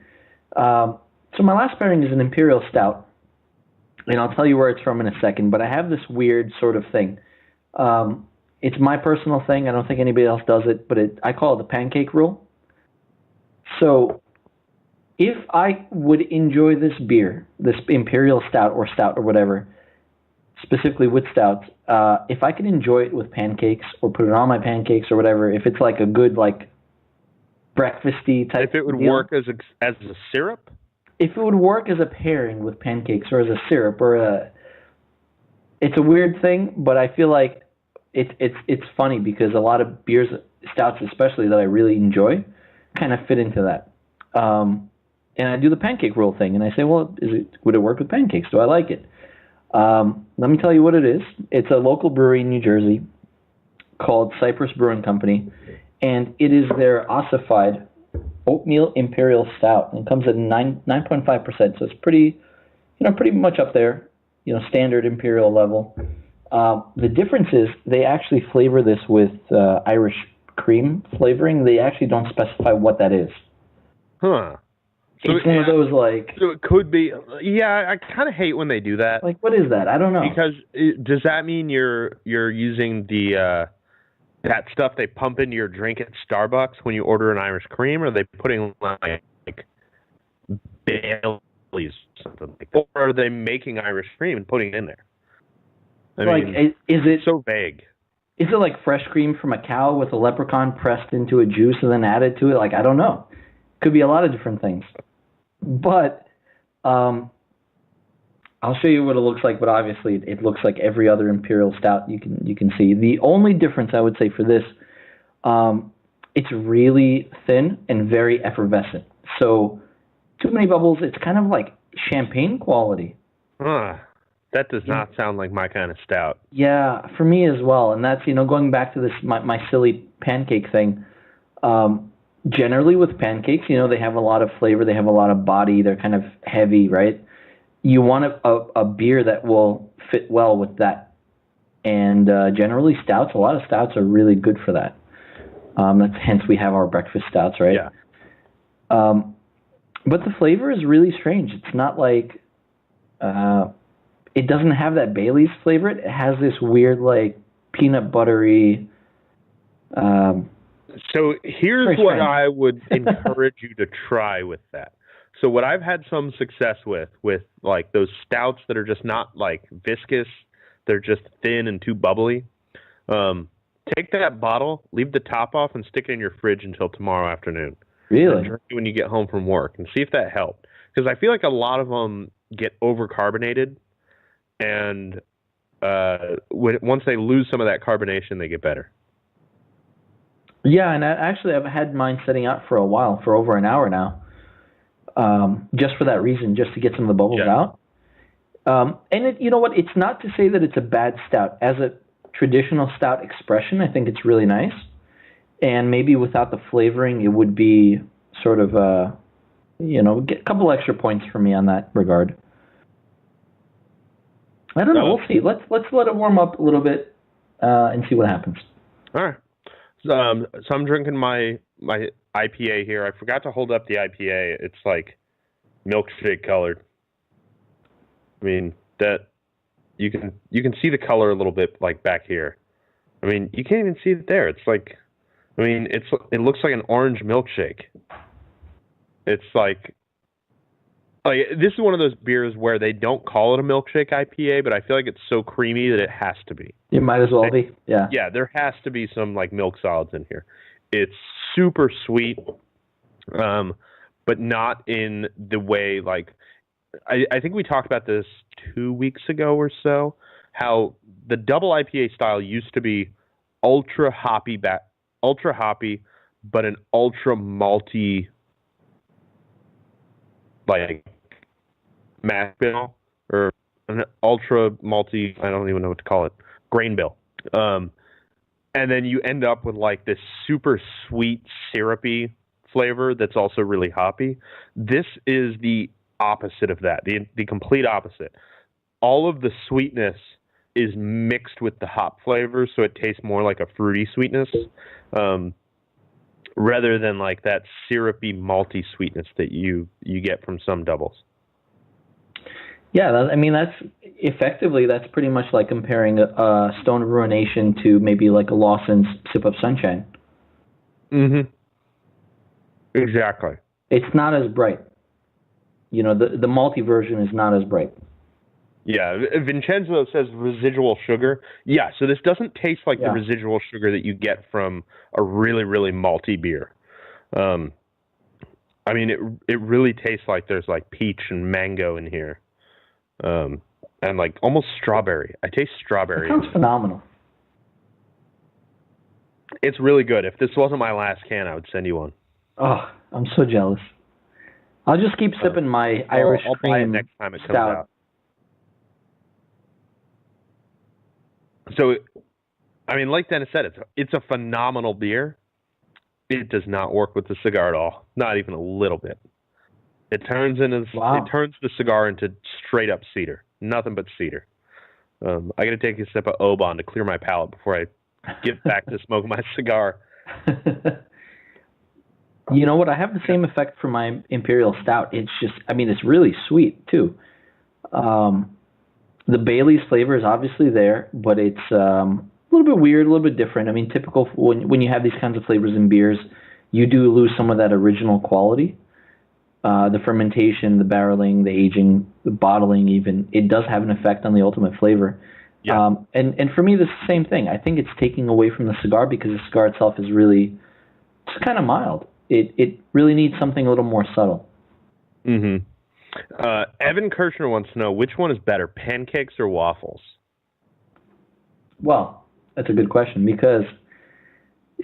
so my last pairing is an Imperial Stout, and I'll tell you where it's from in a second. But I have this weird sort of thing. It's my personal thing. I don't think anybody else does it, but I call it the pancake rule. So if I would enjoy this beer, this Imperial Stout or whatever, specifically with stouts, if I could enjoy it with pancakes or put it on my pancakes or whatever, if it's like a good like breakfasty type. If it would deal, work as a syrup. If it would work as a pairing with pancakes or as a syrup it's a weird thing, but I feel like it's funny because a lot of beers, stouts especially, that I really enjoy, kind of fit into that. And I do the pancake roll thing, and I say, well, would it work with pancakes? Do I like it? Let me tell you what it is. It's a local brewery in New Jersey called Cypress Brewing Company, and it is their ossified oatmeal imperial stout. And it comes at 9.5%, so it's pretty much up there, standard imperial level. The difference is they actually flavor this with Irish cream flavoring. They actually don't specify what that is. Huh. So it's one of those like... So it could be... Yeah, I kind of hate when they do that. Like, what is that? I don't know. Because does that mean you're using the that stuff they pump into your drink at Starbucks when you order an Irish cream, or are they putting like Bailey's or something like that? Or are they making Irish cream and putting it in there? I mean, is it so vague? Is it like fresh cream from a cow with a leprechaun pressed into a juice and then added to it? Like, I don't know. Could be a lot of different things. But I'll show you what it looks like. But obviously, it looks like every other imperial stout you can see. The only difference I would say for this, it's really thin and very effervescent. So too many bubbles. It's kind of like champagne quality. That does not sound like my kind of stout. Yeah, for me as well. And that's, going back to this, my silly pancake thing. Generally with pancakes, they have a lot of flavor. They have a lot of body. They're kind of heavy, right? You want a beer that will fit well with that. And generally a lot of stouts are really good for that. That's hence we have our breakfast stouts, right? Yeah. But the flavor is really strange. It's not like... it doesn't have that Bailey's flavor. It has this weird, like, peanut buttery... So here's what I would encourage you to try with that. So what I've had some success with like those stouts that are just not like viscous, they're just thin and too bubbly. Take that bottle, leave the top off, and stick it in your fridge until tomorrow afternoon. Really? And drink it when you get home from work, and see if that helped. Because I feel like a lot of them get overcarbonated, and once they lose some of that carbonation, they get better. Yeah, and I've had mine setting out for a while, for over an hour now, just for that reason, just to get some of the bubbles out. And you know what? It's not to say that it's a bad stout. As a traditional stout expression, I think it's really nice. And maybe without the flavoring, it would be sort of, get a couple extra points for me on that regard. I don't know. We'll see. Let's let it warm up a little bit and see what happens. All right. So I'm drinking my IPA here. I forgot to hold up the IPA. It's like milkshake colored. I mean, that you can see the color a little bit like back here. I mean, you can't even see it there. It's like, I mean, it looks like an orange milkshake. It's like this is one of those beers where they don't call it a milkshake IPA, but I feel like it's so creamy that it has to be. It might as well be. Yeah. Yeah, there has to be some like milk solids in here. It's super sweet, but not in the way like I think we talked about this 2 weeks ago or so. How the double IPA style used to be ultra hoppy, but an ultra malty like mash bill or an ultra malty, I don't even know what to call it, grain bill. and then you end up with like this super sweet, syrupy flavor that's also really hoppy. This is the opposite of that, the complete opposite. All of the sweetness is mixed with the hop flavor, so it tastes more like a fruity sweetness, rather than like that syrupy, malty sweetness that you get from some doubles. Yeah, that's pretty much like comparing a Stone of Ruination to maybe like a Lawson's Sip of Sunshine. Mm-hmm. Exactly. It's not as bright. The malty version is not as bright. Yeah, Vincenzo says residual sugar. Yeah, so this doesn't taste like the residual sugar that you get from a really, really malty beer. I mean, it really tastes like there's like peach and mango in here. And like almost strawberry. I taste strawberry. That sounds phenomenal. It's really good. If this wasn't my last can, I would send you one. Oh, I'm so jealous. I'll just keep sipping my Irish I'll cream buy it next time it comes stout. out. So, I mean, like Dennis said, it's a phenomenal beer. It does not work with the cigar at all. Not even a little bit. It turns the cigar into straight up cedar. Nothing but cedar. I got to take a sip of Oban to clear my palate before I get back to smoking my cigar. You know what? I have the same effect for my Imperial Stout. It's just, it's really sweet too. The Bailey's flavor is obviously there, but it's a little bit weird, a little bit different. I mean, typical when you have these kinds of flavors in beers, you do lose some of that original quality. The fermentation, the barreling, the aging, the bottling even, it does have an effect on the ultimate flavor. Yeah. And for me, it's the same thing. I think it's taking away from the cigar because the cigar itself is really just kind of mild. It really needs something a little more subtle. Mm-hmm. Evan Kirshner wants to know, which one is better, pancakes or waffles? Well, that's a good question because,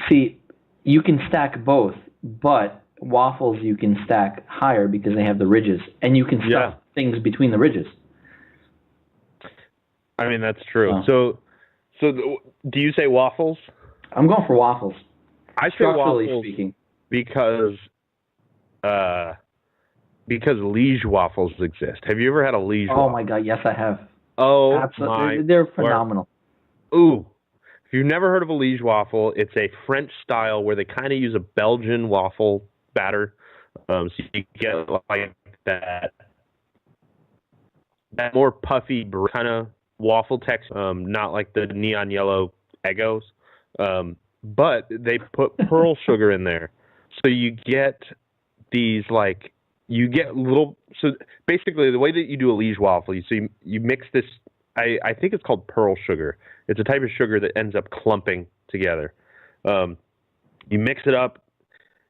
see, you can stack both, but waffles you can stack higher because they have the ridges, and you can stuff things between the ridges. I mean, that's true. So do you say waffles? I'm going for waffles. I say waffles speaking. Because Liege waffles exist. Have you ever had a Liege waffle? Oh my God, yes I have. Oh, absolutely. They're phenomenal. Ooh. If you've never heard of a Liege waffle, it's a French style where they kind of use a Belgian waffle batter. So you get like that more puffy kind of waffle texture, not like the neon yellow Eggos. But they put pearl sugar in there. So you get these so basically the way that you do a Liege waffle, you mix this, I think it's called pearl sugar. It's a type of sugar that ends up clumping together. You mix it up,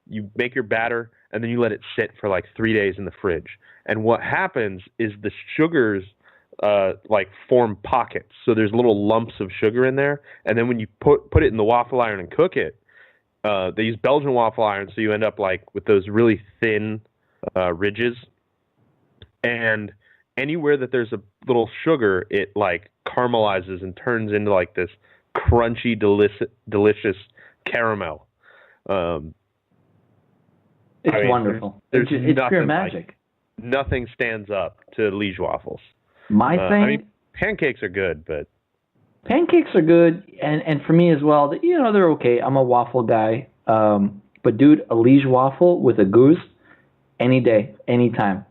you make your batter, and then you let it sit for like 3 days in the fridge. And what happens is the sugars form pockets. So there's little lumps of sugar in there. And then when you put it in the waffle iron and cook it, they use Belgian waffle iron, so you end up like with those really thin ridges. And anywhere that there's a little sugar, it like caramelizes and turns into like this crunchy, delicious caramel. It's wonderful. It's pure magic. Nothing stands up to Liege waffles. My thing. Pancakes are good, but pancakes are good, and for me as well. They're okay. I'm a waffle guy, but dude, a Liege waffle with a goose, any day, anytime.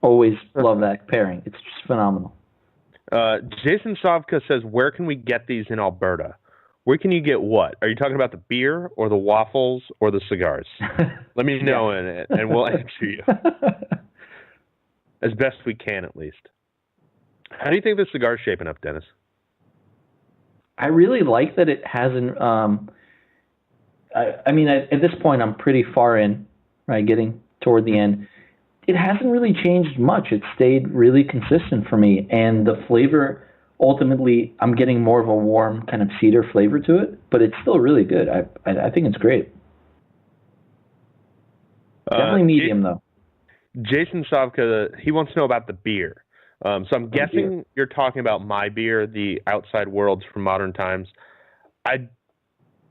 Always love that pairing. It's just phenomenal. Jason Savka says, where can we get these in Alberta? Where can you get what? Are you talking about the beer or the waffles or the cigars? Let me know, and we'll answer you. As best we can, at least. How do you think the cigar's shaping up, Dennis? I really like that it hasn't... at this point, I'm pretty far in, right, getting toward the end. It hasn't really changed much. It's stayed really consistent for me. And the flavor, ultimately, I'm getting more of a warm kind of cedar flavor to it, but it's still really good. I think it's great. Definitely medium, though. Jason Savka, he wants to know about the beer. So I'm guessing you're talking about my beer, the Outside Worlds from Modern Times. I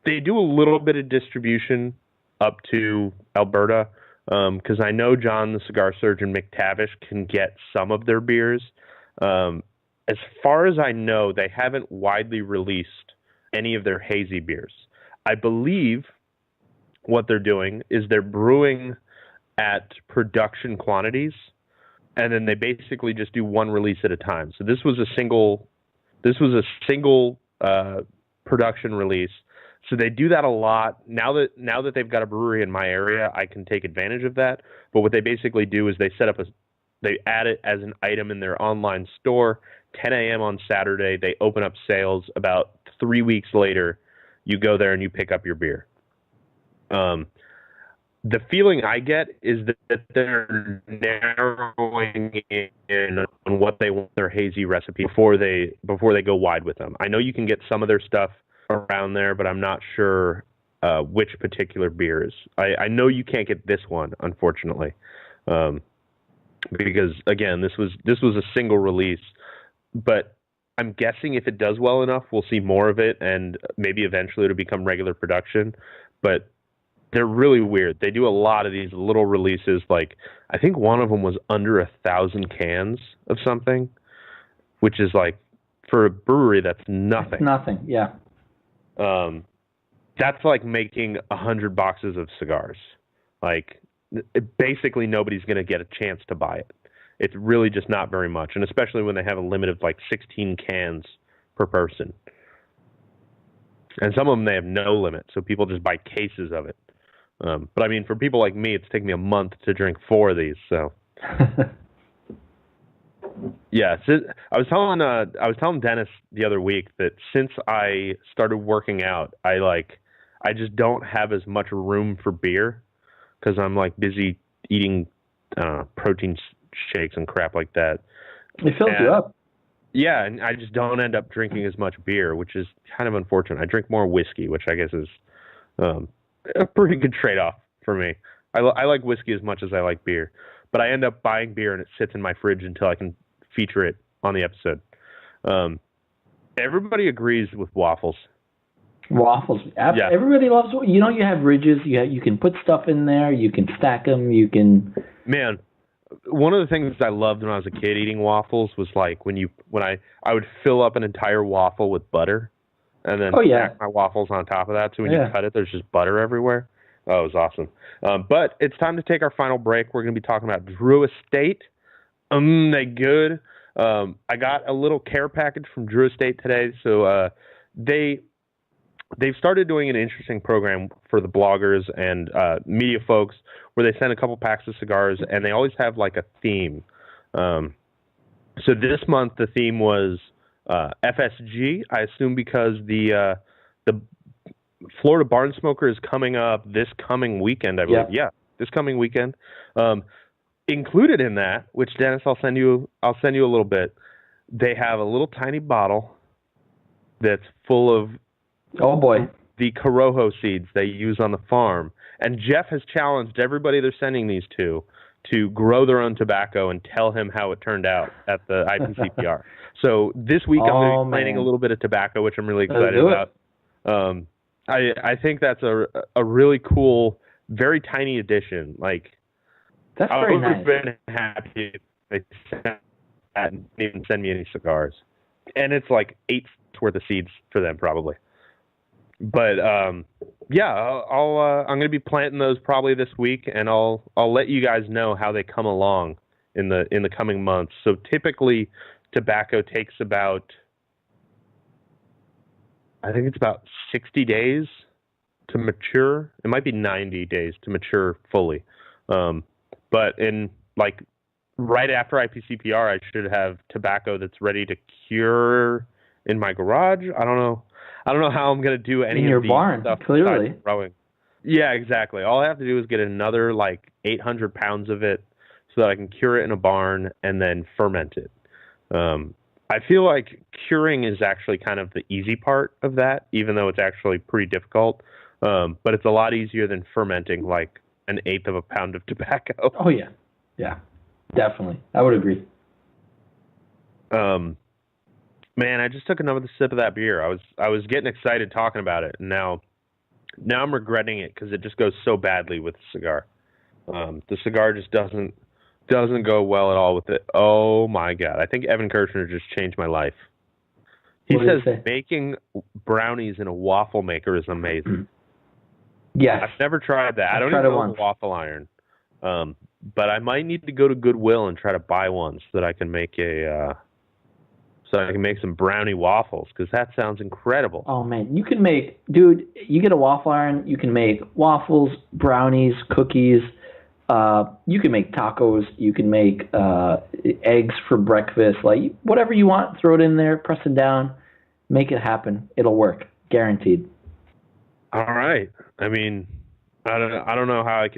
they do a little bit of distribution up to Alberta, because I know John, the cigar surgeon McTavish, can get some of their beers. As far as I know, they haven't widely released any of their hazy beers. I believe what they're doing is they're brewing at production quantities, and then they basically just do one release at a time. So this was a single production release. So they do that a lot. Now that they've got a brewery in my area, I can take advantage of that. But what they basically do is they add it as an item in their online store. 10 a.m. on Saturday, they open up sales. About 3 weeks later, you go there and you pick up your beer. The feeling I get is that they're narrowing in on what they want their hazy recipe before they go wide with them. I know you can get some of their stuff around there, but I'm not sure which particular beers. I know you can't get this one, unfortunately, because again, this was a single release. But I'm guessing if it does well enough, we'll see more of it, and maybe eventually it'll become regular production. But they're really weird. They do a lot of these little releases. Like, I think one of them was under 1,000 cans of something, which is like, for a brewery, that's nothing. It's nothing, yeah. That's like making 100 boxes of cigars. Like, basically nobody's going to get a chance to buy it. It's really just not very much, and especially when they have a limit of like 16 cans per person. And some of them, they have no limit, so people just buy cases of it. But I mean, for people like me, it's taken me a month to drink 4 of these. So, yeah. So I was telling Dennis the other week that since I started working out, I just don't have as much room for beer because I'm like busy eating protein shakes and crap like that. It fills you up. Yeah, and I just don't end up drinking as much beer, which is kind of unfortunate. I drink more whiskey, which I guess is a pretty good trade-off for me. I like whiskey as much as I like beer, but I end up buying beer and it sits in my fridge until I can feature it on the episode. Everybody agrees with waffles. Waffles. Yeah. Everybody loves. You have ridges. You can put stuff in there. You can stack them. You can. Man, one of the things I loved when I was a kid eating waffles was like when I would fill up an entire waffle with butter, and then stack my waffles on top of that. So when you cut it, there's just butter everywhere. Oh, it was awesome. But it's time to take our final break. We're going to be talking about Drew Estate. They good. I got a little care package from Drew Estate today. So they've started doing an interesting program for the bloggers and media folks where they send a couple packs of cigars, and they always have like a theme. So this month the theme was FSG, I assume because the Florida Barn Smoker is coming up this coming weekend, I believe. Yeah, this coming weekend. Included in that, which Dennis, I'll send you a little bit. They have a little tiny bottle that's full of the Corojo seeds they use on the farm. And Jeff has challenged everybody they're sending these to grow their own tobacco and tell him how it turned out at the IPCPR. So this week I'm going to be planting a little bit of tobacco, which I'm really excited about. I think that's a really cool, very tiny addition. Like, that's very nice. I would have been happy if they sent that and didn't even send me any cigars. And it's like 8 worth of seeds for them probably. But yeah, I'm going to be planting those probably this week, and I'll let you guys know how they come along in the coming months. So typically, tobacco takes about, I think it's about 60 days to mature. It might be 90 days to mature fully. But in like right after IPCPR, I should have tobacco that's ready to cure in my garage. I don't know how I'm going to do any in your of barn, stuff clearly. Growing. Yeah, exactly. All I have to do is get another like 800 pounds of it so that I can cure it in a barn and then ferment it. I feel like curing is actually kind of the easy part of that, even though it's actually pretty difficult. But it's a lot easier than fermenting like 1/8 of a pound of tobacco. Oh, yeah. Yeah, definitely. I would agree. Man, I just took another sip of that beer. I was getting excited talking about it, and now I'm regretting it because it just goes so badly with the cigar. The cigar just doesn't go well at all with it. Oh my god! I think Evan Kirshner just changed my life. He What did says he say? making brownies in a waffle maker is amazing. Yes. I've never tried that. I don't tried even it own a once. waffle iron. But I might need to go to Goodwill and try to buy one so that I can make some brownie waffles, because that sounds incredible. Oh man, you can make, dude. You get a waffle iron, you can make waffles, brownies, cookies. You can make tacos. You can make eggs for breakfast. Like whatever you want, throw it in there, press it down, make it happen. It'll work, guaranteed. All right. I mean, I don't know how I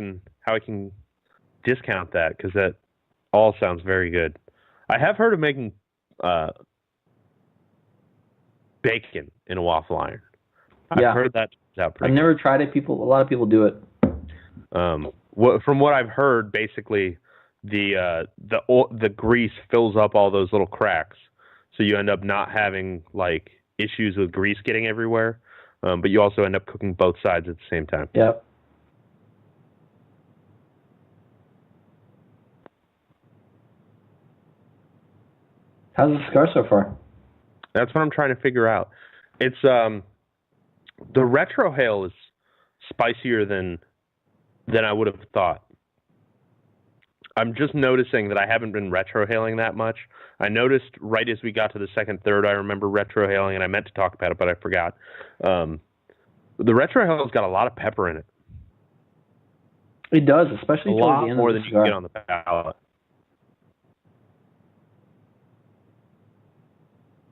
can discount that, because that all sounds very good. I have heard of making bacon in a waffle iron. I've heard that turns out pretty I've never tried it. A lot of people do it. From what I've heard, basically the grease fills up all those little cracks, so you end up not having like issues with grease getting everywhere, but you also end up cooking both sides at the same time. Yep. How's the cigar so far? That's what I'm trying to figure out. It's the retrohale is spicier than I would have thought. I'm just noticing that I haven't been retrohaling that much. I noticed right as we got to the second, third, I remember retrohaling, and I meant to talk about it, but I forgot. The retrohale's got a lot of pepper in it. It does, especially a towards lot the end more of the than you cigar. can get on the palate.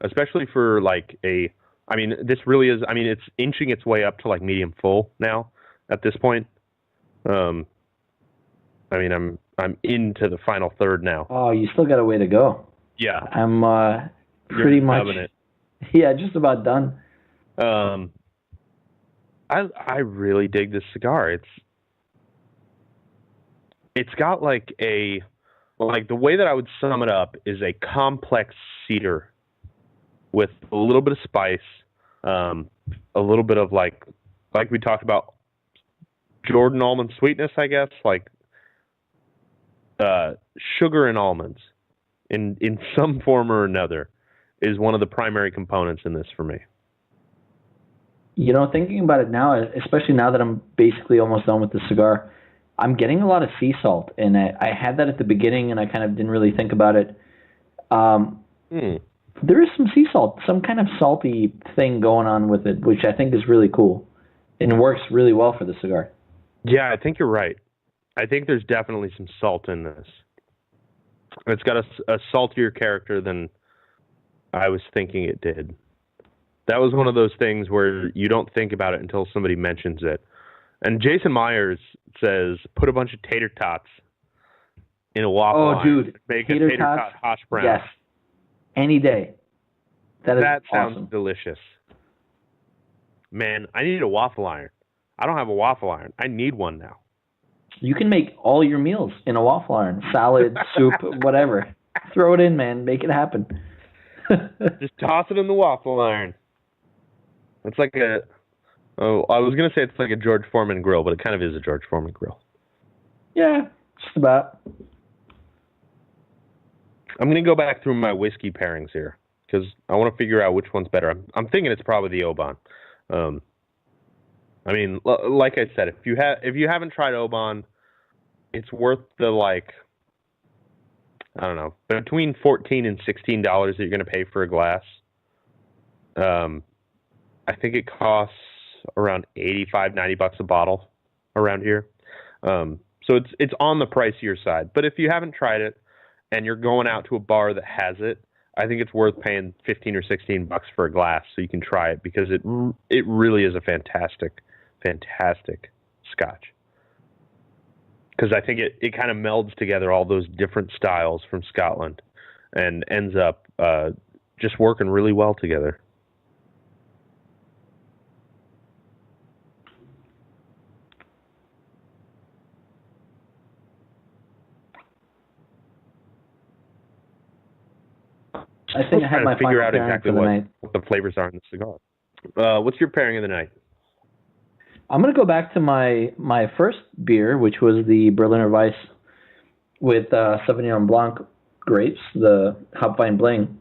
Especially for like this really is, it's inching its way up to like medium full now at this point. I'm into the final third now. Oh, you still got a way to go. Yeah. I'm pretty much it. Yeah, just about done. I really dig this cigar. It's got like the way that I would sum it up is a complex cedar with a little bit of spice, a little bit of like we talked about, Jordan almond sweetness, I guess, like sugar and almonds in some form or another is one of the primary components in this for me. You know, thinking about it now, especially now that I'm basically almost done with the cigar, I'm getting a lot of sea salt, and I had that at the beginning, and I kind of didn't really think about it. There is some sea salt, some kind of salty thing going on with it, which I think is really cool, and works really well for the cigar. Yeah, I think you're right. I think there's definitely some salt in this. It's got a saltier character than I was thinking it did. That was one of those things where you don't think about it until somebody mentions it. And Jason Myers says, put a bunch of tater tots in a waffle iron. Dude, Make a tater tot hash brown. Yes, any day. That sounds awesome. delicious. Man, I need a waffle iron. I don't have a waffle iron. I need one now. You can make all your meals in a waffle iron. Salad, soup, whatever. Throw it in, man. Make it happen. Just toss it in the waffle iron. It's like I was going to say it's like a George Foreman grill, but it kind of is a George Foreman grill. Yeah, just about. I'm going to go back through my whiskey pairings here, because I want to figure out which one's better. I'm thinking it's probably the Oban. Like I said, if you haven't tried Oban, it's worth the I don't know, between $14 and $16 that you're going to pay for a glass. I think it costs around $85-$90 a bottle around here. So it's on the pricier side. But if you haven't tried it and you're going out to a bar that has it, I think it's worth paying $15 or $16 for a glass so you can try it, because it really is a fantastic scotch. Because I think it kind of melds together all those different styles from Scotland and ends up just working really well together. I think I trying to figure out exactly what the flavors are in the cigar. What's your pairing of the night? I'm going to go back to my first beer, which was the Berliner Weiss with Sauvignon Blanc grapes, the Hopwein Bling.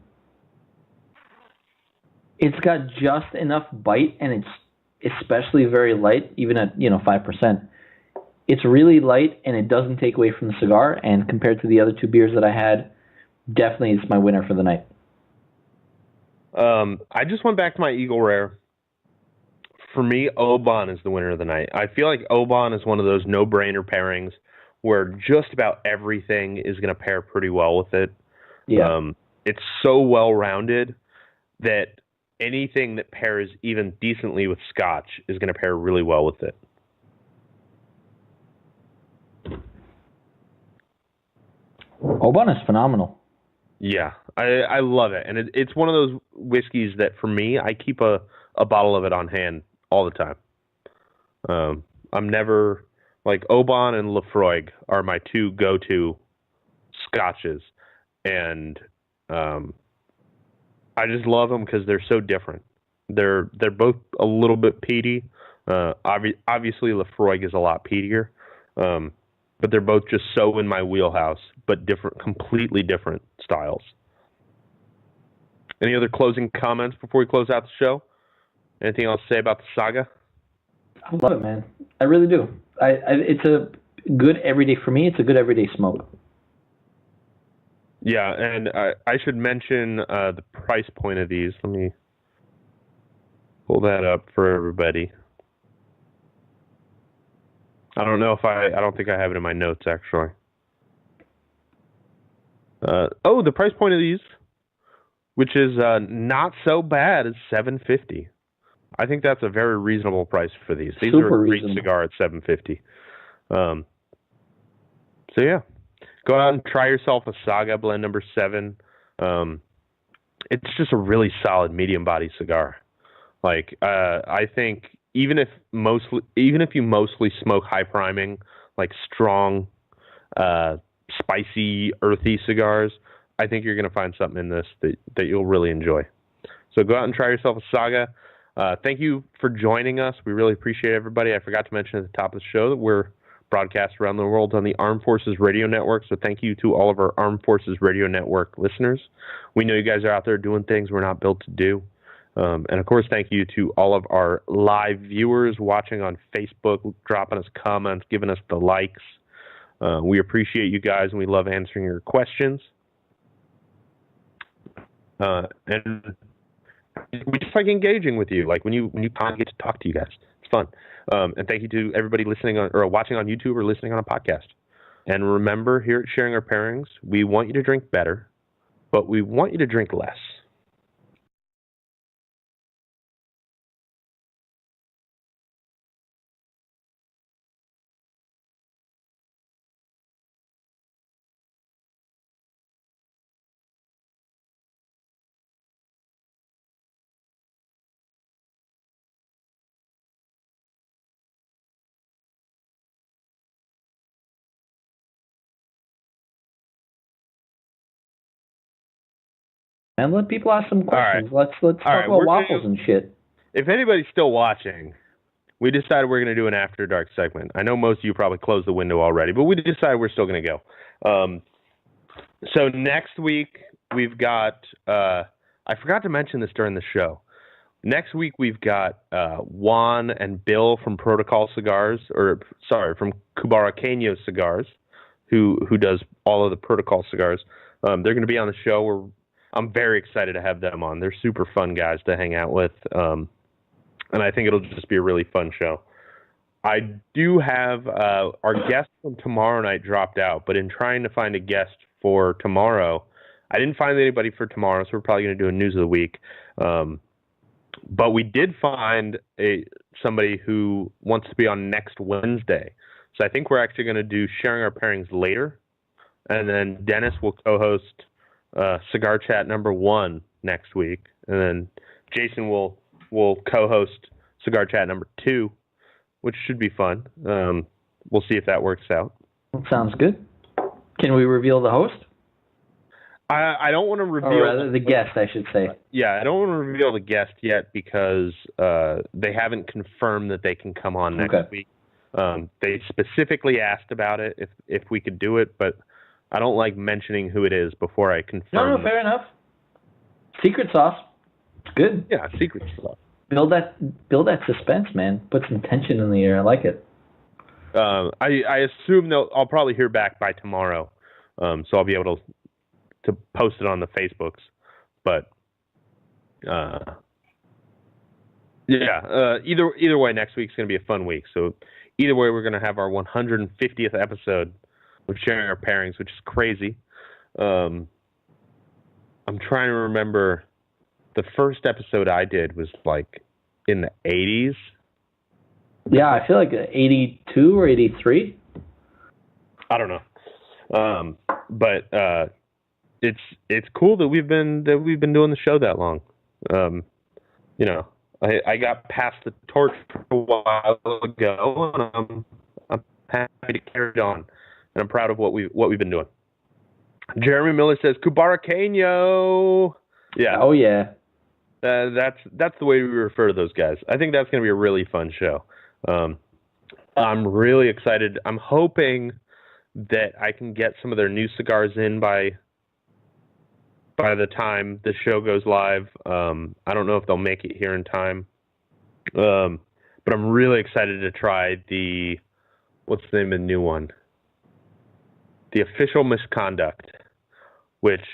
It's got just enough bite, and it's especially very light, even at 5%. It's really light, and it doesn't take away from the cigar. And compared to the other two beers that I had, definitely it's my winner for the night. I just went back to my Eagle Rare. For me, Oban is the winner of the night. I feel like Oban is one of those no-brainer pairings where just about everything is going to pair pretty well with it. Yeah. It's so well-rounded that anything that pairs even decently with Scotch is going to pair really well with it. Oban is phenomenal. Yeah, I love it. And it's one of those whiskeys that, for me, I keep a bottle of it on hand all the time. I'm never... Like, Oban and Lafroig are my two go-to Scotches. And I just love them because they're so different. They're both a little bit peaty. Obviously, Lafroig is a lot peatier. But they're both just so in my wheelhouse, but completely different styles. Any other closing comments before we close out the show? Anything else to say about the Saga? I love it, man. I really do. It's a good everyday, for me, it's a good everyday smoke. Yeah, and I should mention the price point of these. Let me pull that up for everybody. I don't know if I don't think I have it in my notes, actually. The price point of these, which is not so bad, is $7.50. I think that's a very reasonable price for these. These are a great cigar at $7.50. So yeah, go out and try yourself a Saga Blend number 7. It's just a really solid medium body cigar. Like I think even if you mostly smoke high priming, like strong, spicy, earthy cigars, I think you're going to find something in this that you'll really enjoy. So go out and try yourself a Saga. Thank you for joining us. We really appreciate everybody. I forgot to mention at the top of the show that we're broadcast around the world on the Armed Forces Radio Network. So thank you to all of our Armed Forces Radio Network listeners. We know you guys are out there doing things we're not built to do. And of course, thank you to all of our live viewers watching on Facebook, dropping us comments, giving us the likes. We appreciate you guys, and we love answering your questions. And we just like engaging with you, like when you finally get to talk to you guys. It's fun. And thank you to everybody listening or watching on YouTube or listening on a podcast. And remember, here at Sharing Our Pairings, we want you to drink better, but we want you to drink less. And let people ask some questions. Right. Let's talk about waffles and shit. If anybody's still watching, we decided we're going to do an After Dark segment. I know most of you probably closed the window already, but we decided we're still going to go. So next week, we've got... I forgot to mention this during the show. Next week, we've got Juan and Bill from Protocol Cigars, from Cubaraqueño Cigars, who does all of the Protocol cigars. They're going to be on the show. I'm very excited to have them on. They're super fun guys to hang out with, and I think it'll just be a really fun show. I do have our guest from tomorrow night dropped out, but in trying to find a guest for tomorrow, I didn't find anybody for tomorrow, so we're probably going to do a News of the Week. But we did find somebody who wants to be on next Wednesday. So I think we're actually going to do Sharing Our Pairings later, and then Dennis will co-host Cigar Chat number 1 next week, and then Jason will co-host Cigar Chat number 2, which should be fun. We'll see if that works out. Sounds good. Can we reveal the host? I don't want to reveal. Or rather, the guest, I should say. Yeah, I don't want to reveal the guest yet because they haven't confirmed that they can come on next week. They specifically asked about it if we could do it, but I don't like mentioning who it is before I confirm. No, fair enough. Secret sauce. It's good. Yeah, secret sauce. Build that suspense, man. Put some tension in the air. I like it. I assume I'll probably hear back by tomorrow, so I'll be able to post it on the Facebooks. But either way, next week's going to be a fun week. So either way, we're going to have our 150th episode of sharing our pairings, which is crazy. I'm trying to remember. The first episode I did was like in the 80s. Yeah, I feel like 82 or 83. I don't know. But it's cool that we've been doing the show that long. You know, I got past the torch a while ago, and I'm happy to carry it on, and I'm proud of what we've been doing. Jeremy Miller says Cubaraqueño. Yeah. Oh yeah. That's the way we refer to those guys. I think that's going to be a really fun show. I'm really excited. I'm hoping that I can get some of their new cigars in by the time the show goes live. I don't know if they'll make it here in time. But I'm really excited to try what's the name of the new one? The Official Misconduct, which,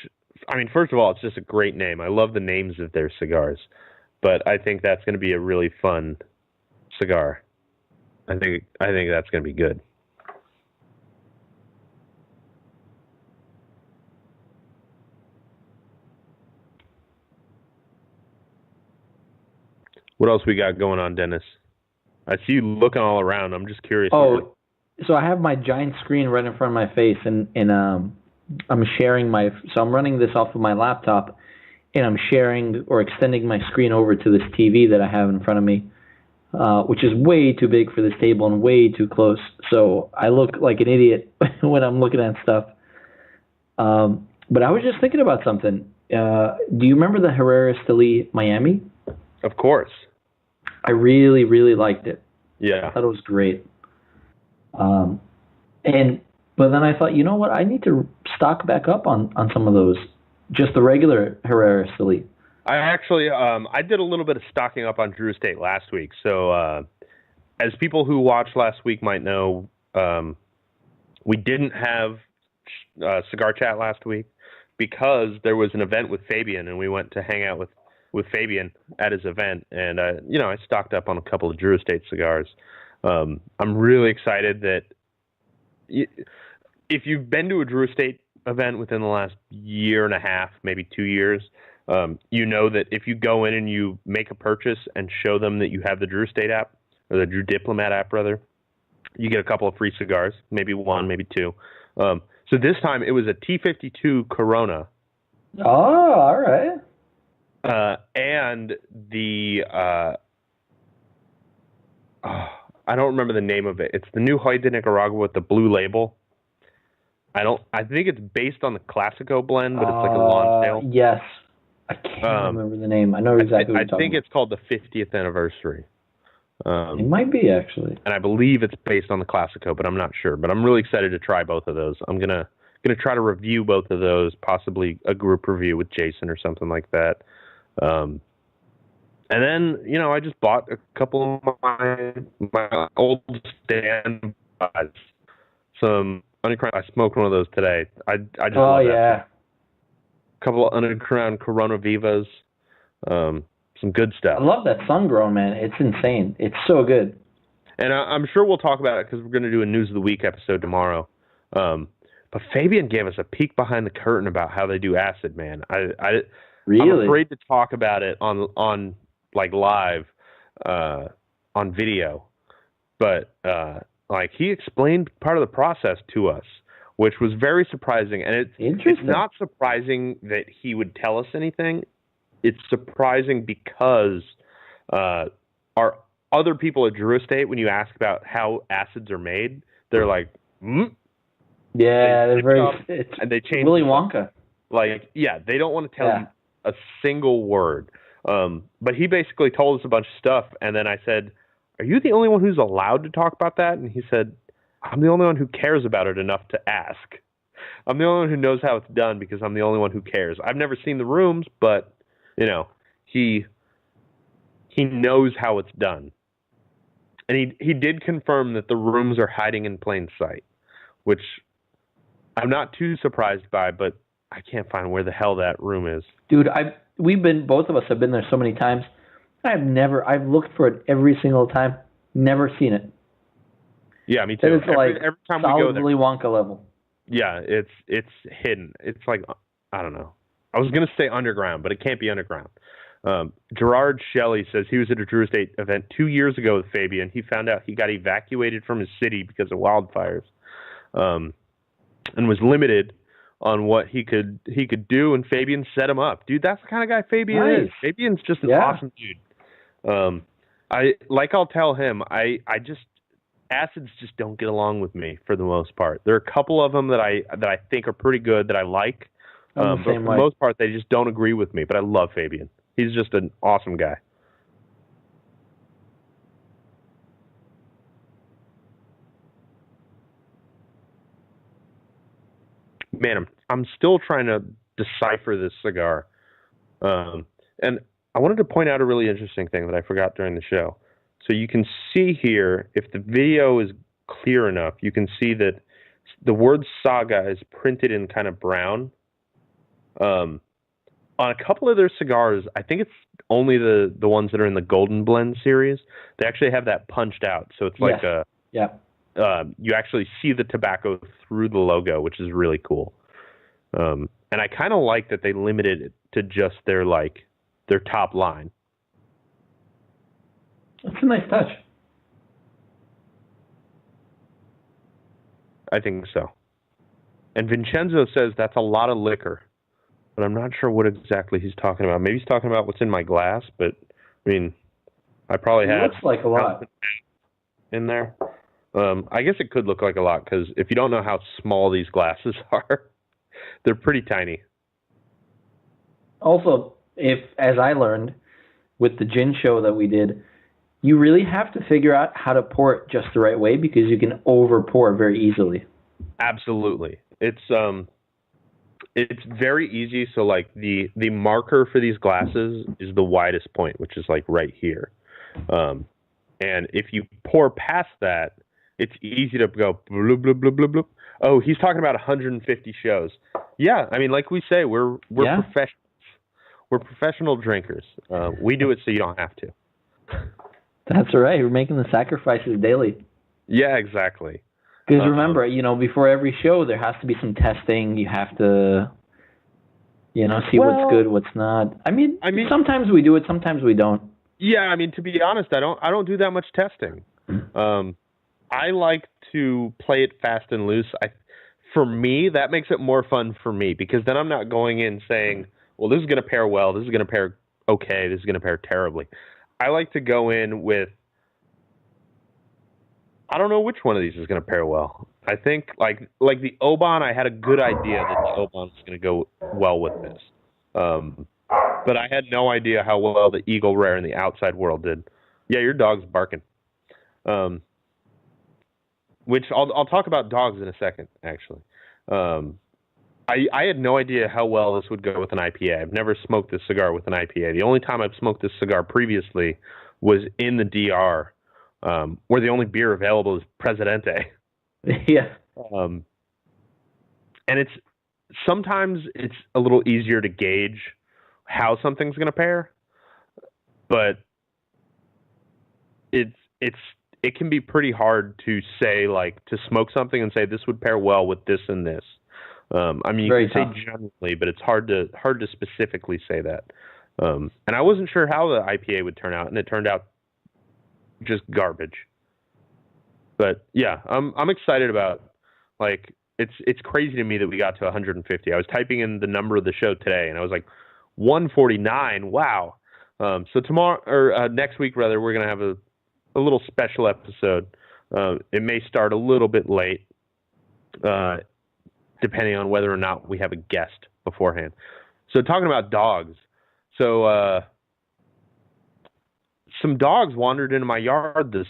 I mean, first of all, it's just a great name. I love the names of their cigars, but I think that's going to be a really fun cigar. I think that's going to be good. What else we got going on, Dennis? I see you looking all around. I'm just curious. Oh, so I have my giant screen right in front of my face, and I'm sharing so I'm running this off of my laptop, and I'm sharing or extending my screen over to this TV that I have in front of me, which is way too big for this table and way too close. So I look like an idiot when I'm looking at stuff. But I was just thinking about something. Do you remember the Herrera Esteli Miami? Of course. I really, really liked it. Yeah. I thought it was great. But then I thought, you know what? I need to stock back up on some of those. Just the regular Herrera Esteli. I actually, I did a little bit of stocking up on Drew Estate last week. So, as people who watched last week might know, we didn't have Cigar Chat last week because there was an event with Fabian, and we went to hang out with Fabian at his event. And, I stocked up on a couple of Drew Estate cigars. I'm really excited that if you've been to a Drew Estate event within the last year and a half, maybe 2 years, you know that if you go in and you make a purchase and show them that you have the Drew Estate app, or the Drew Diplomat app, rather, you get a couple of free cigars, maybe one, maybe two. So this time it was a T52 Corona. Oh, all right. And the I don't remember the name of it. It's the new Hoy de Nicaragua with the blue label. I think it's based on the Classico blend, but it's like a Lonsdale. Yes. I can't remember the name. I know exactly what you're talking about. I think it's called the 50th anniversary. It might be, actually. And I believe it's based on the Classico, but I'm not sure. But I'm really excited to try both of those. I'm gonna try to review both of those, possibly a group review with Jason or something like that. And then, I just bought a couple of my old standbys. Some Uncrowned. I smoked one of those today. I just love that. A couple of Uncrowned Corona Vivas. Some good stuff. I love that sun-grown, man. It's insane. It's so good. And I'm sure we'll talk about it because we're going to do a News of the Week episode tomorrow. But Fabian gave us a peek behind the curtain about how they do acid, man. Really? I'm afraid to talk about it on like live on video, but he explained part of the process to us, which was very surprising. And it's not surprising that he would tell us anything. It's surprising because our other people at Drew Estate, when you ask about how acids are made, they're like, Yeah, they're very. It's and they change Willy Wonka. Like, yeah, they don't want to tell you a single word. But he basically told us a bunch of stuff, and then I said, "Are you the only one who's allowed to talk about that?" And he said, "I'm the only one who cares about it enough to ask. I'm the only one who knows how it's done because I'm the only one who cares. I've never seen the rooms, but he knows how it's done." And he did confirm that the rooms are hiding in plain sight, which I'm not too surprised by, but I can't find where the hell that room is. Dude, both of us have been there so many times. I've looked for it every single time. Never seen it. Yeah, me too. It's every time we go there, Willy Wonka level. Yeah, it's hidden. It's like, I don't know. I was gonna say underground, but it can't be underground. Gerard Shelley says he was at a Drew Estate event 2 years ago with Fabian. He found out he got evacuated from his city because of wildfires, and was limited on what he could do. And Fabian set him up. Dude, that's the kind of guy Fabian is. Fabian's just an awesome dude. I'll tell him. Acids just don't get along with me for the most part. There are a couple of them that I think are pretty good that I like, but for the most part they just don't agree with me. But I love Fabian. He's just an awesome guy. Man, I'm still trying to decipher this cigar, and I wanted to point out a really interesting thing that I forgot during the show. So you can see here, if the video is clear enough, you can see that the word Saga is printed in kind of brown. On a couple of their cigars, I think it's only the ones that are in the Golden Blend series, they actually have that punched out. So it's like you actually see the tobacco through the logo, which is really cool. And I kind of like that they limited it to just their top line. That's a nice touch. I think so. And Vincenzo says that's a lot of liquor, but I'm not sure what exactly he's talking about. Maybe he's talking about what's in my glass, but I mean, I probably had. It looks like a lot in there. I guess it could look like a lot because if you don't know how small these glasses are, they're pretty tiny. Also, as I learned with the gin show that we did, you really have to figure out how to pour it just the right way because you can over pour very easily. Absolutely. It's very easy. So like the marker for these glasses is the widest point, which is like right here. And if you pour past that, it's easy to go bloop, bloop, bloop, bloop, bloop. Oh, he's talking about 150 shows. Yeah, I mean, like we say, we're professionals. We're professional drinkers. We do it so you don't have to. That's right. We're making the sacrifices daily. Yeah, exactly. Because remember, before every show, there has to be some testing. You have to, see what's good, what's not. I mean, sometimes we do it, sometimes we don't. Yeah, I mean, to be honest, I don't do that much testing. I like to play it fast and loose. For me, that makes it more fun for me because then I'm not going in saying, well, this is going to pair well, this is going to pair okay, this is going to pair terribly. I like to go in with, I don't know which one of these is going to pair well. I think like the Oban, I had a good idea that the Oban was going to go well with this. But I had no idea how well the Eagle Rare and the Outside World did. Yeah, your dog's barking. Which I'll talk about dogs in a second, actually. I had no idea how well this would go with an IPA. I've never smoked this cigar with an IPA. The only time I've smoked this cigar previously was in the DR, where the only beer available is Presidente. Yeah. And sometimes it's a little easier to gauge how something's going to pair, but it can be pretty hard to say, like, to smoke something and say this would pair well with this and this. I mean, you can say generally, but it's hard to specifically say that. And I wasn't sure how the IPA would turn out, and it turned out just garbage. But yeah, I'm excited about, like, it's crazy to me that we got to 150. I was typing in the number of the show today, and I was like, 149. Wow. So tomorrow or next week rather, we're gonna have a little special episode. It may start a little bit late, depending on whether or not we have a guest beforehand. So talking about dogs, so some dogs wandered into my yard this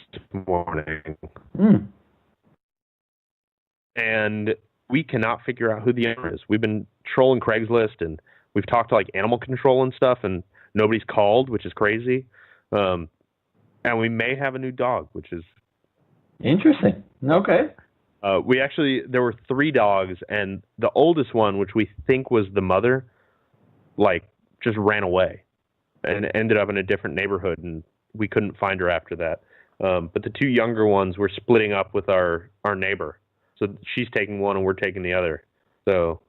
morning, and we cannot figure out who the owner is. We've been trolling Craigslist, and we've talked to like animal control and stuff, and nobody's called, which is crazy. And we may have a new dog, which is interesting. Okay. There were 3 dogs, and the oldest one, which we think was the mother, like just ran away and ended up in a different neighborhood, and we couldn't find her after that. But the 2 younger ones were splitting up with our neighbor. So she's taking one and we're taking the other. So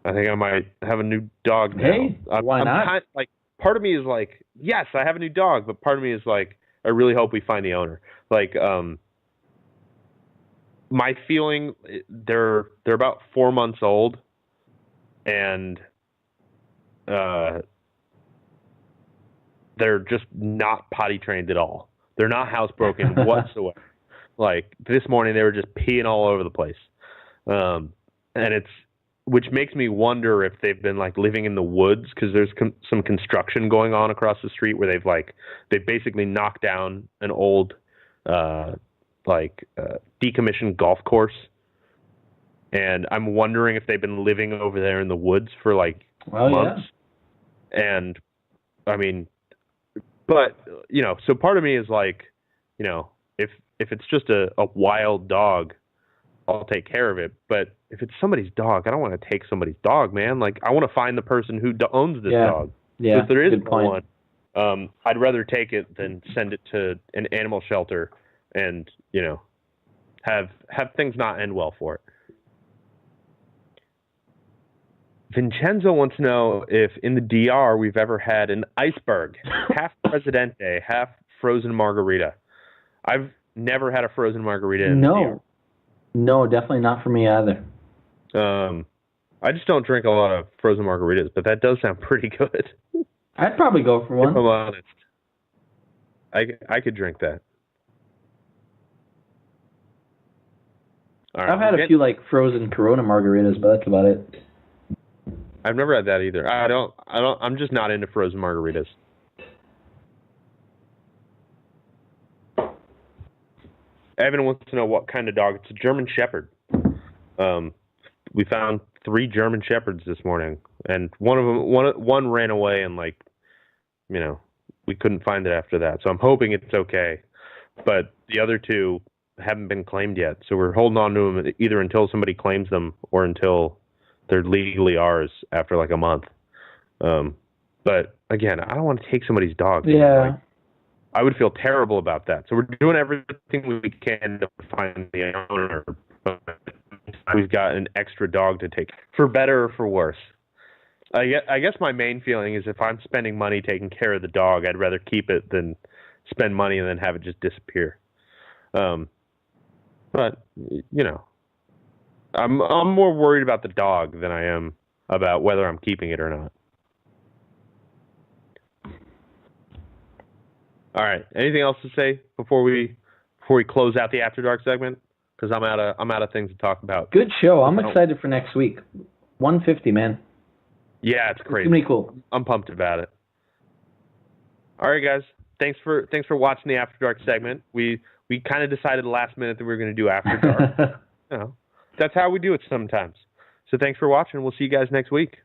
I think I might have a new dog now. Hey, why not? Part of me is like, yes, I have a new dog, but part of me is like, I really hope we find the owner. Like, my feeling, they're about 4 months old, and they're just not potty trained at all. They're not housebroken whatsoever. Like this morning, they were just peeing all over the place, and which makes me wonder if they've been like living in the woods, because there's some construction going on across the street where they've basically knocked down an old decommissioned golf course, and I'm wondering if they've been living over there in the woods for like months. Yeah. And I mean, but so part of me is like, if it's just a wild dog, I'll take care of it. But if it's somebody's dog, I don't want to take somebody's dog, man. Like, I want to find the person who owns this dog. Yeah. So if there is one, I'd rather take it than send it to an animal shelter and, have things not end well for it. Vincenzo wants to know if in the DR we've ever had an iceberg, half Presidente, half frozen margarita. I've never had a frozen margarita in the DR. No, definitely not for me either. I just don't drink a lot of frozen margaritas, but that does sound pretty good. I'd probably go for one. If I'm honest. I could drink that. All right, I've had a few like frozen Corona margaritas, but that's about it. I've never had that either. I'm just not into frozen margaritas. Evan wants to know what kind of dog. It's a German Shepherd. We found 3 German Shepherds this morning, and one ran away, and we couldn't find it after that. So I'm hoping it's okay. But the other 2 haven't been claimed yet, so we're holding on to them either until somebody claims them or until they're legally ours after like a month. But again, I don't want to take somebody's dog. Yeah. I would feel terrible about that. So we're doing everything we can to find the owner. But we've got an extra dog to take, for better or for worse. I guess my main feeling is if I'm spending money taking care of the dog, I'd rather keep it than spend money and then have it just disappear. But I'm more worried about the dog than I am about whether I'm keeping it or not. All right. Anything else to say before we close out the After Dark segment? Because I'm out of things to talk about. Good show. I'm excited for next week. 150, man. Yeah, it's crazy. It's gonna be cool. I'm pumped about it. All right, guys. Thanks for watching the After Dark segment. We kind of decided last minute that we were going to do After Dark. That's how we do it sometimes. So thanks for watching. We'll see you guys next week.